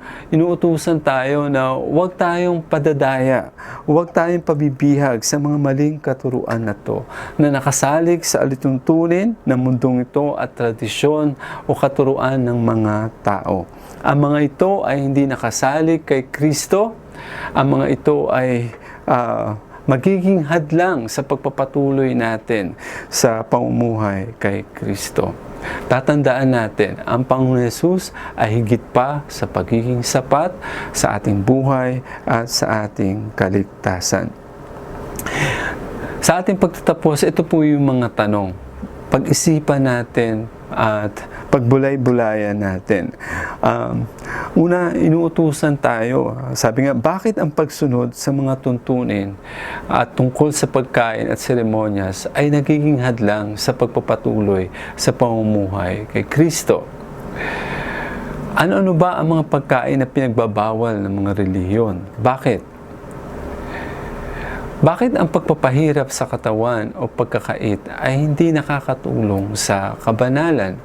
na huwag tayong padadaya, huwag tayong pabibihag sa mga maling katuruan na to, na nakasalig sa alituntunin ng mundong ito at tradisyon o katuruan ng mga tao. Ang mga ito ay hindi nakasalig kay Kristo. Ang mga ito ay magiging hadlang sa pagpapatuloy natin sa pamumuhay kay Kristo. Tatandaan natin, ang Panginoon Hesus ay higit pa sa pagiging sapat sa ating buhay at sa ating kaligtasan. Sa ating pagtatapos, ito po yung mga tanong. Pag-isipan natin at pagbulay-bulayan natin. Una, inuutusan tayo. Sabi nga, bakit ang pagsunod sa mga tuntunin at tungkol sa pagkain at seremonyas ay nagiging hadlang sa pagpapatuloy sa pamumuhay kay Kristo? Ano-ano ba ang mga pagkain na pinagbabawal ng mga relihiyon? Bakit? Bakit ang pagpapahirap sa katawan o pagkakait ay hindi nakakatulong sa kabanalan?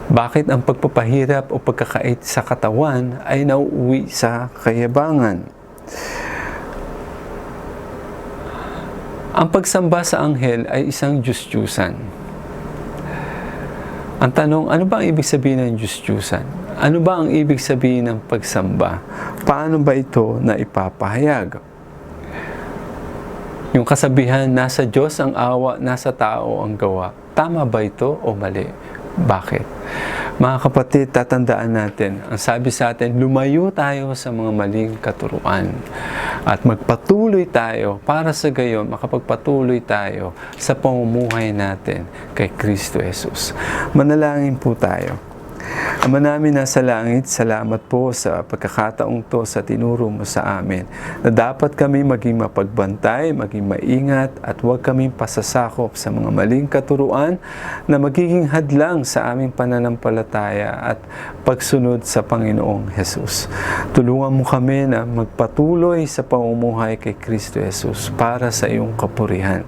Bakit ang pagpapahirap o pagkakait sa katawan ay nauuwi sa kayabangan? Ang pagsamba sa anghel ay isang Diyos-Diyusan. Ang tanong, ano ba ang ibig sabihin ng Diyos-Diyusan? Ano ba ang ibig sabihin ng pagsamba? Paano ba ito na ipapahayag? Yung kasabihan, nasa Diyos ang awa, nasa tao ang gawa. Tama ba ito o mali? Bakit? Mga kapatid, tatandaan natin, ang sabi sa atin, lumayo tayo sa mga maling katuruan. At magpatuloy tayo para sa gayon, makapagpatuloy tayo sa pamumuhay natin kay Kristo Jesus. Manalangin po tayo. Ama namin nasa langit, salamat po sa pagkakataong to sa tinuro mo sa amin, na dapat kami maging mapagbantay, maging maingat at huwag kaming pasasakop sa mga maling katuruan na magiging hadlang sa aming pananampalataya at pagsunod sa Panginoong Hesus. Tulungan mo kami na magpatuloy sa pamumuhay kay Kristo Jesus para sa iyong kapurihan.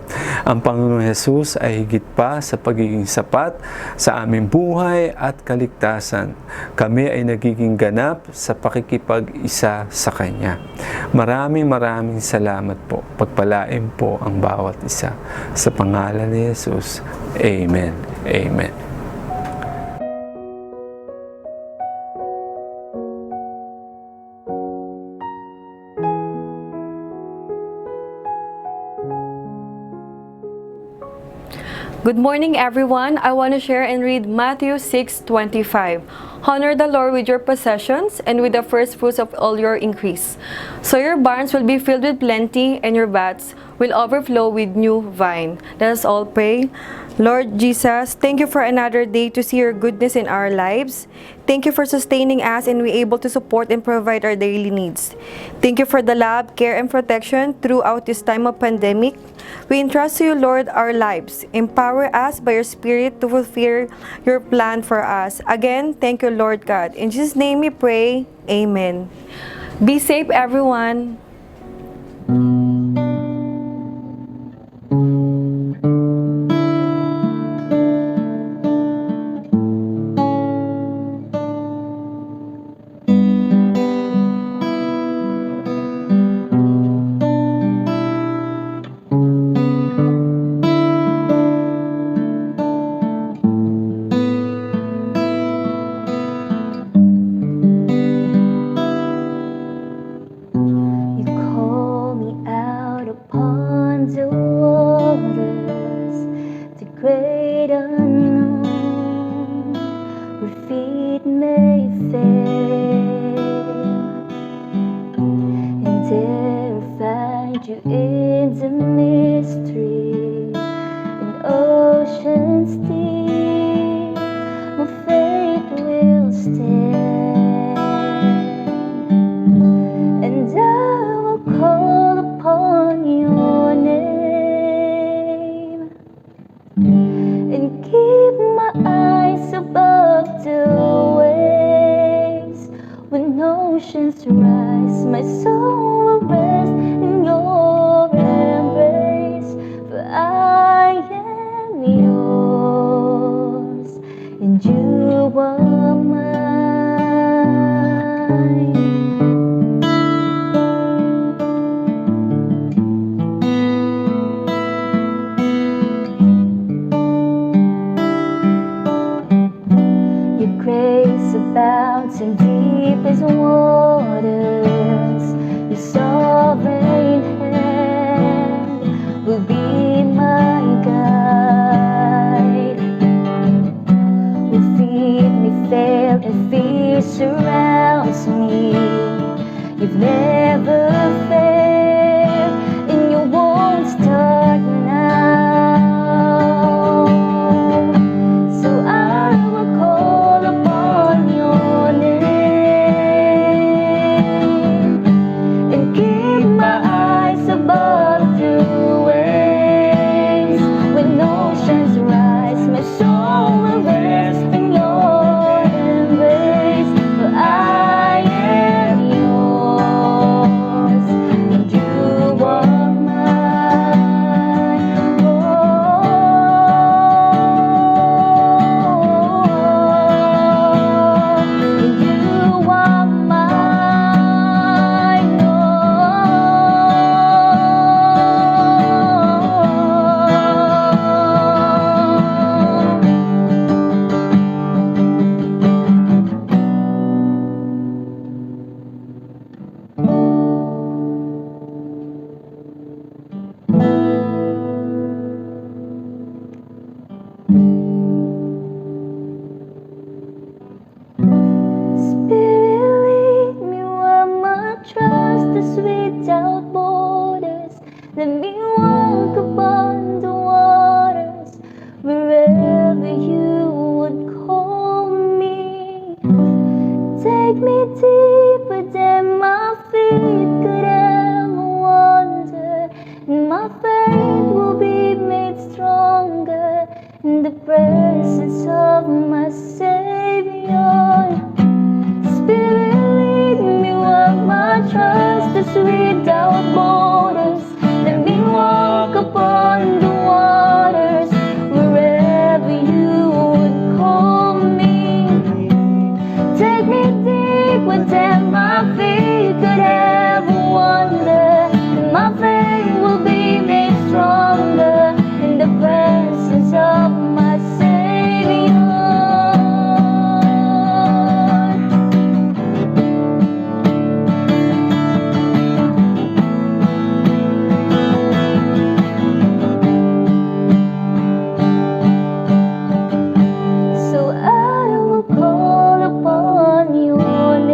Ang Panginoong Hesus ay higit pa sa pagiging sapat sa aming buhay at kaligtasan. Kami ay nagiging ganap sa pakikipag-isa sa Kanya. Maraming salamat po. Pagpalain po ang bawat isa. Sa pangalan ni Jesus. Amen. Amen. Good morning, everyone. I want to share and read Matthew 6:25. Honor the Lord with your possessions and with the first fruits of all your increase. So your barns will be filled with plenty and your vats will overflow with new wine. Let us all pray. Lord Jesus, thank you for another day to see your goodness in our lives. Thank you for sustaining us and we able to support and provide our daily needs. Thank you for the love, care, and protection throughout this time of pandemic. We entrust to you, Lord, our lives. Empower us by your Spirit to fulfill your plan for us. Again, thank you, Lord God. In Jesus' name we pray. Amen. Be safe, everyone. You call me out upon the waters, the great unknown, where feet may fail, and there find you in the mystery, in oceans deep, my faith will stand. And I will call upon your name and keep my eyes above the waves when ocean oceans rise, my soul will rest in your embrace. For I am yours, and you are mine. Your grace abounds in deepest waters. Your sovereign hand will be my guide. Will feed me, fail, and fear surrounds me. You've never failed, and you won't start now. So I will call upon your name and keep my eyes above the waves. When oceans rise, my soul will rest in your embrace. For I am yours, and you are mine. And you are mine. Spirit, lead me where my trust is without borders. Let me walk upon the waters wherever you would call me. Take me deeper than my feet could ever wander, and my faith will be made stronger in the presence of my Savior. Spirit, lead me where my trust is without borders. Let me walk upon the waters wherever you would call me. Take me deeper than my feet could ever wander, and my faith will be made stronger in the presence of my Savior. So I will call upon your name.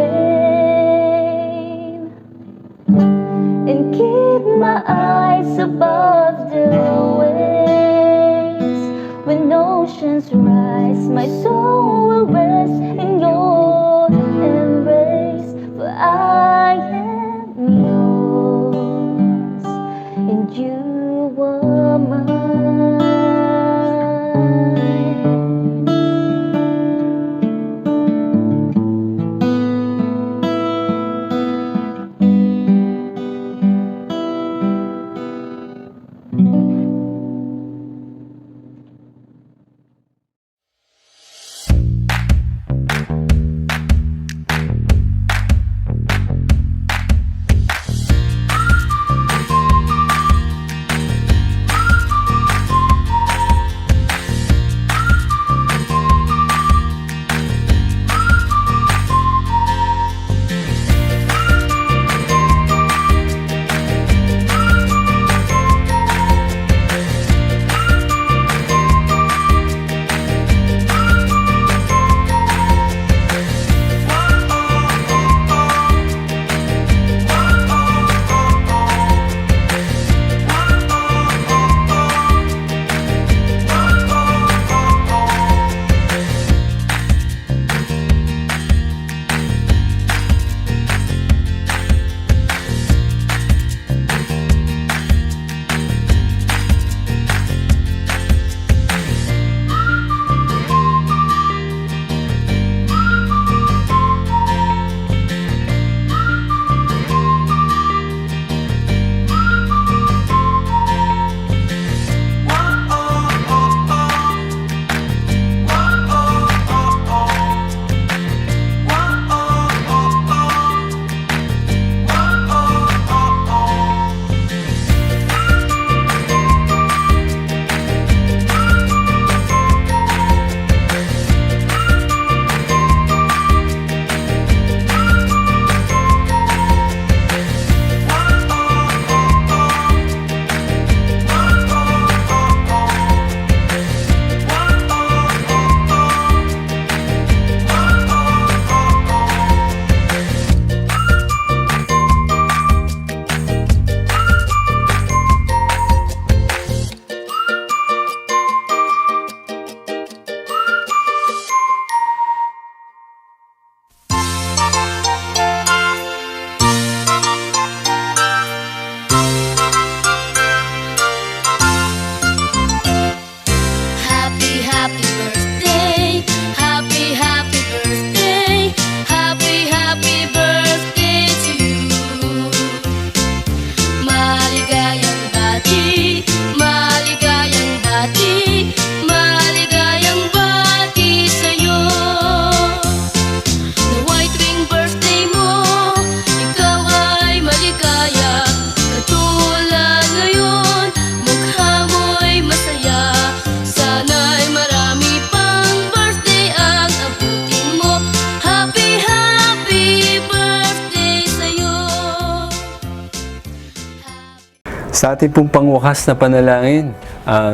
Sa ating pong pangwakas na panalangin,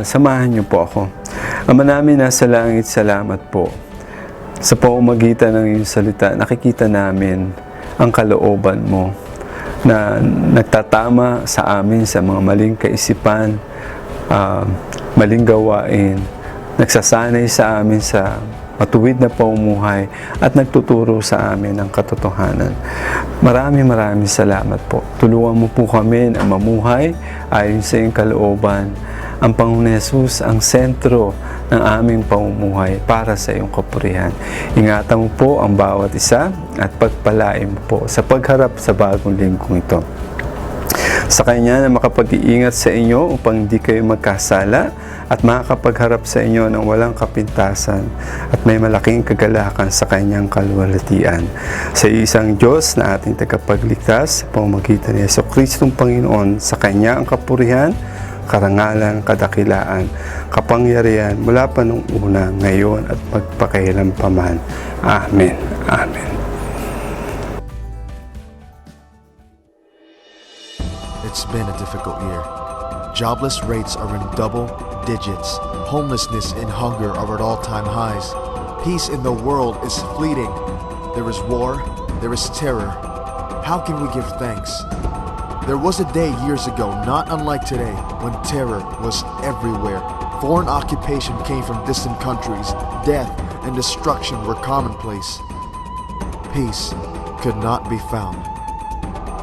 samahan niyo po ako. Ama namin nasa langit, salamat po. Sa pamamagitan ng iyong salita, nakikita namin ang kalooban mo na nagtatama sa amin sa mga maling kaisipan, maling gawain, nagsasanay sa amin sa matuwid na pamumuhay at nagtuturo sa amin ng katotohanan. Maraming salamat po. Tulungan mo po kami na mamuhay ayon sa iyong kalooban. Ang Panginoon Hesus ang sentro ng aming pamumuhay para sa iyong kapurihan. Ingatan mo po ang bawat isa at pagpalain mo po sa pagharap sa bagong linggong ito. Sa Kanya na makapag-iingat sa inyo upang hindi kayo magkasala at makakapagharap sa inyo ng walang kapintasan at may malaking kagalakan sa Kanyang kaluwalhatian. Sa isang Diyos na ating tagapagligtas, sa pamamagitan ni Jesucristong Panginoon, sa Kanya ang kapurihan, karangalan, kadakilaan, kapangyarihan mula pa nung una, ngayon at magpakailanpaman. Amen. Amen. It's been a difficult year. Jobless rates are in double digits. Homelessness and hunger are at all-time highs. Peace in the world is fleeting. There is war, there is terror. How can we give thanks? There was a day years ago, not unlike today, when terror was everywhere. Foreign occupation came from distant countries. Death and destruction were commonplace. Peace could not be found.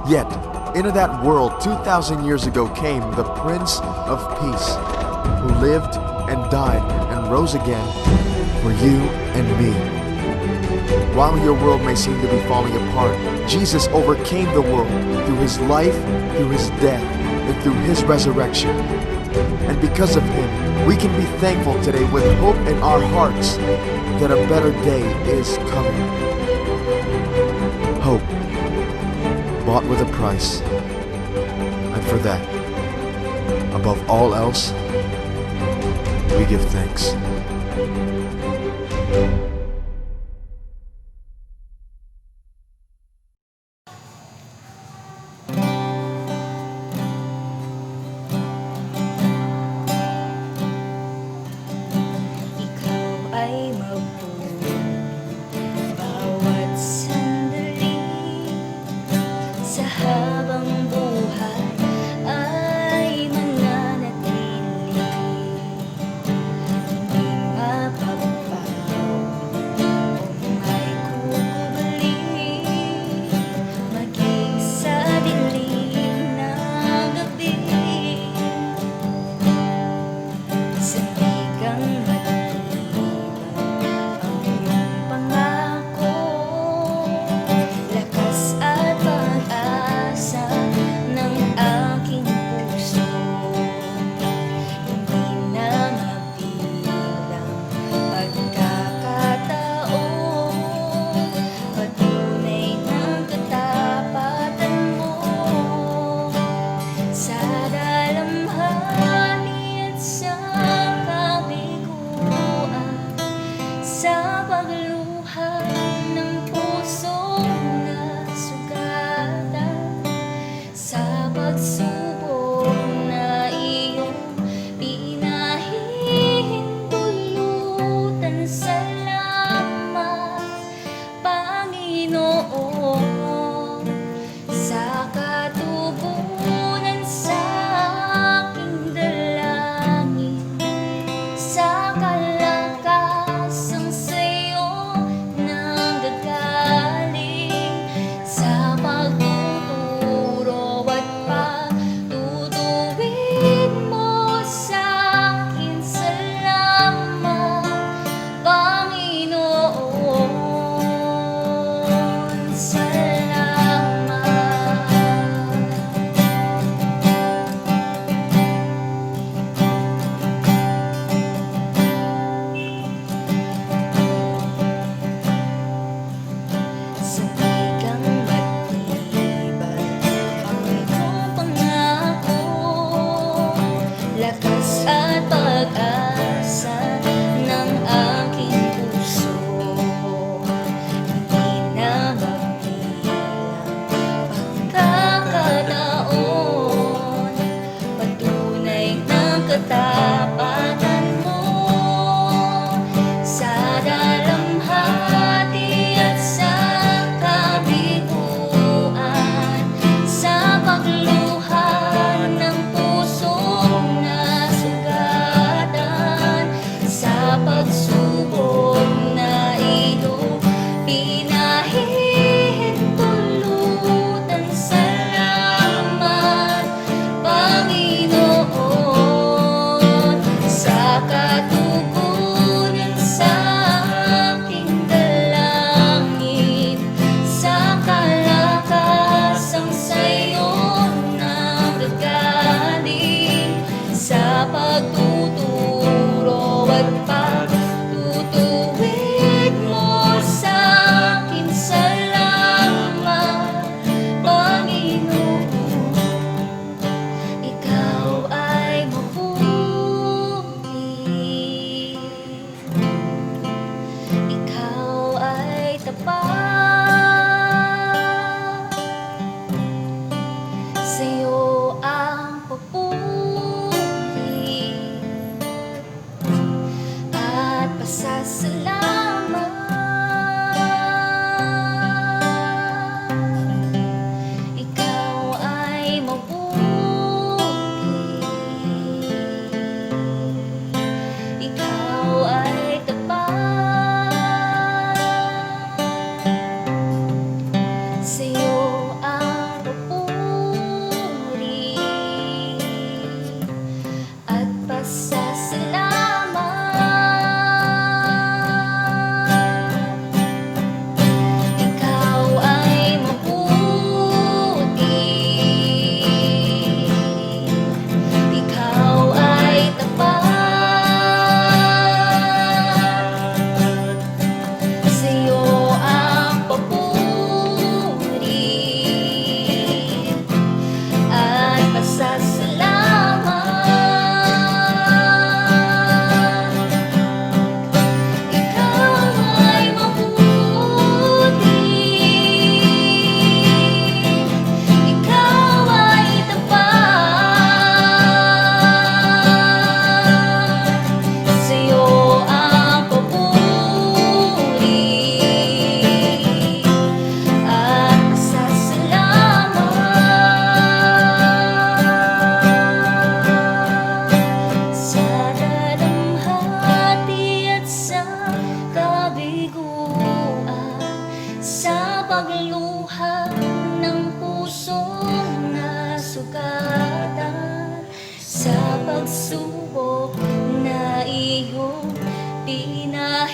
Yet, into that world 2,000 years ago came the Prince of Peace, who lived and died and rose again for you and me. While your world may seem to be falling apart, Jesus overcame the world through his life, through his death, and through his resurrection. And because of him, we can be thankful today with hope in our hearts that a better day is coming. Hope, bought with a price. And for that, above all else, we give thanks. Ikaw ay mabuhay bawat sandali sa habang buhay ay mananatili. Hindi mapapaw o may kukubali maging sa dilim ng gabi. Sandigang matibay ang iyong pangako, lakas at pag-asa ng aking puso. Hindi na mabilang pagkakataon, patunay ng katapatan mo. Sa dalamhati at sa kabiguan, sa pagluha ng pusong nasugatan, sa pagsubok na iyong pinahihintulutan. Salamat, Panginoon, sa katubunan sa aking dalangin, sa kalakasang sa'yo nanggagaling, sa pagtuturo at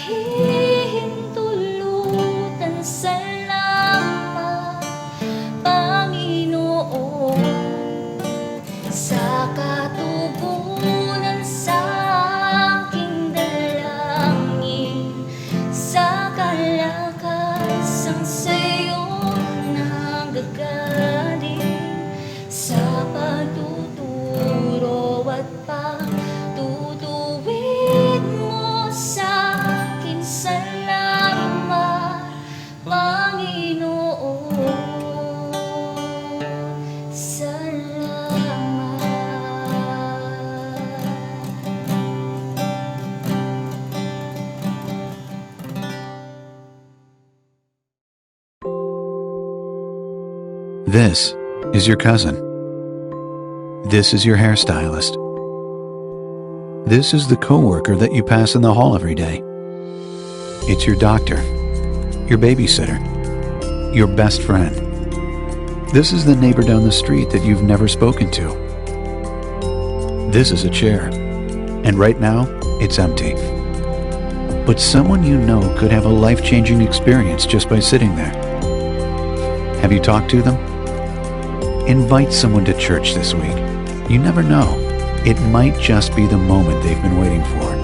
pahihintulutan. Salamat, Panginoon, sa katugunan sa aking dalangin, sa kalakasang sa'yo nanggagaling, sa pagtuturo at pagtutuwid mo sa akin. Salamat, Panginoon, salamat. This is your cousin. This is your hairstylist. This is the coworker that you pass in the hall every day. It's your doctor, your babysitter, your best friend. This is the neighbor down the street that you've never spoken to. This is a chair, and right now, it's empty. But someone you know could have a life-changing experience just by sitting there. Have you talked to them? Invite someone to church this week. You never know. It might just be the moment they've been waiting for.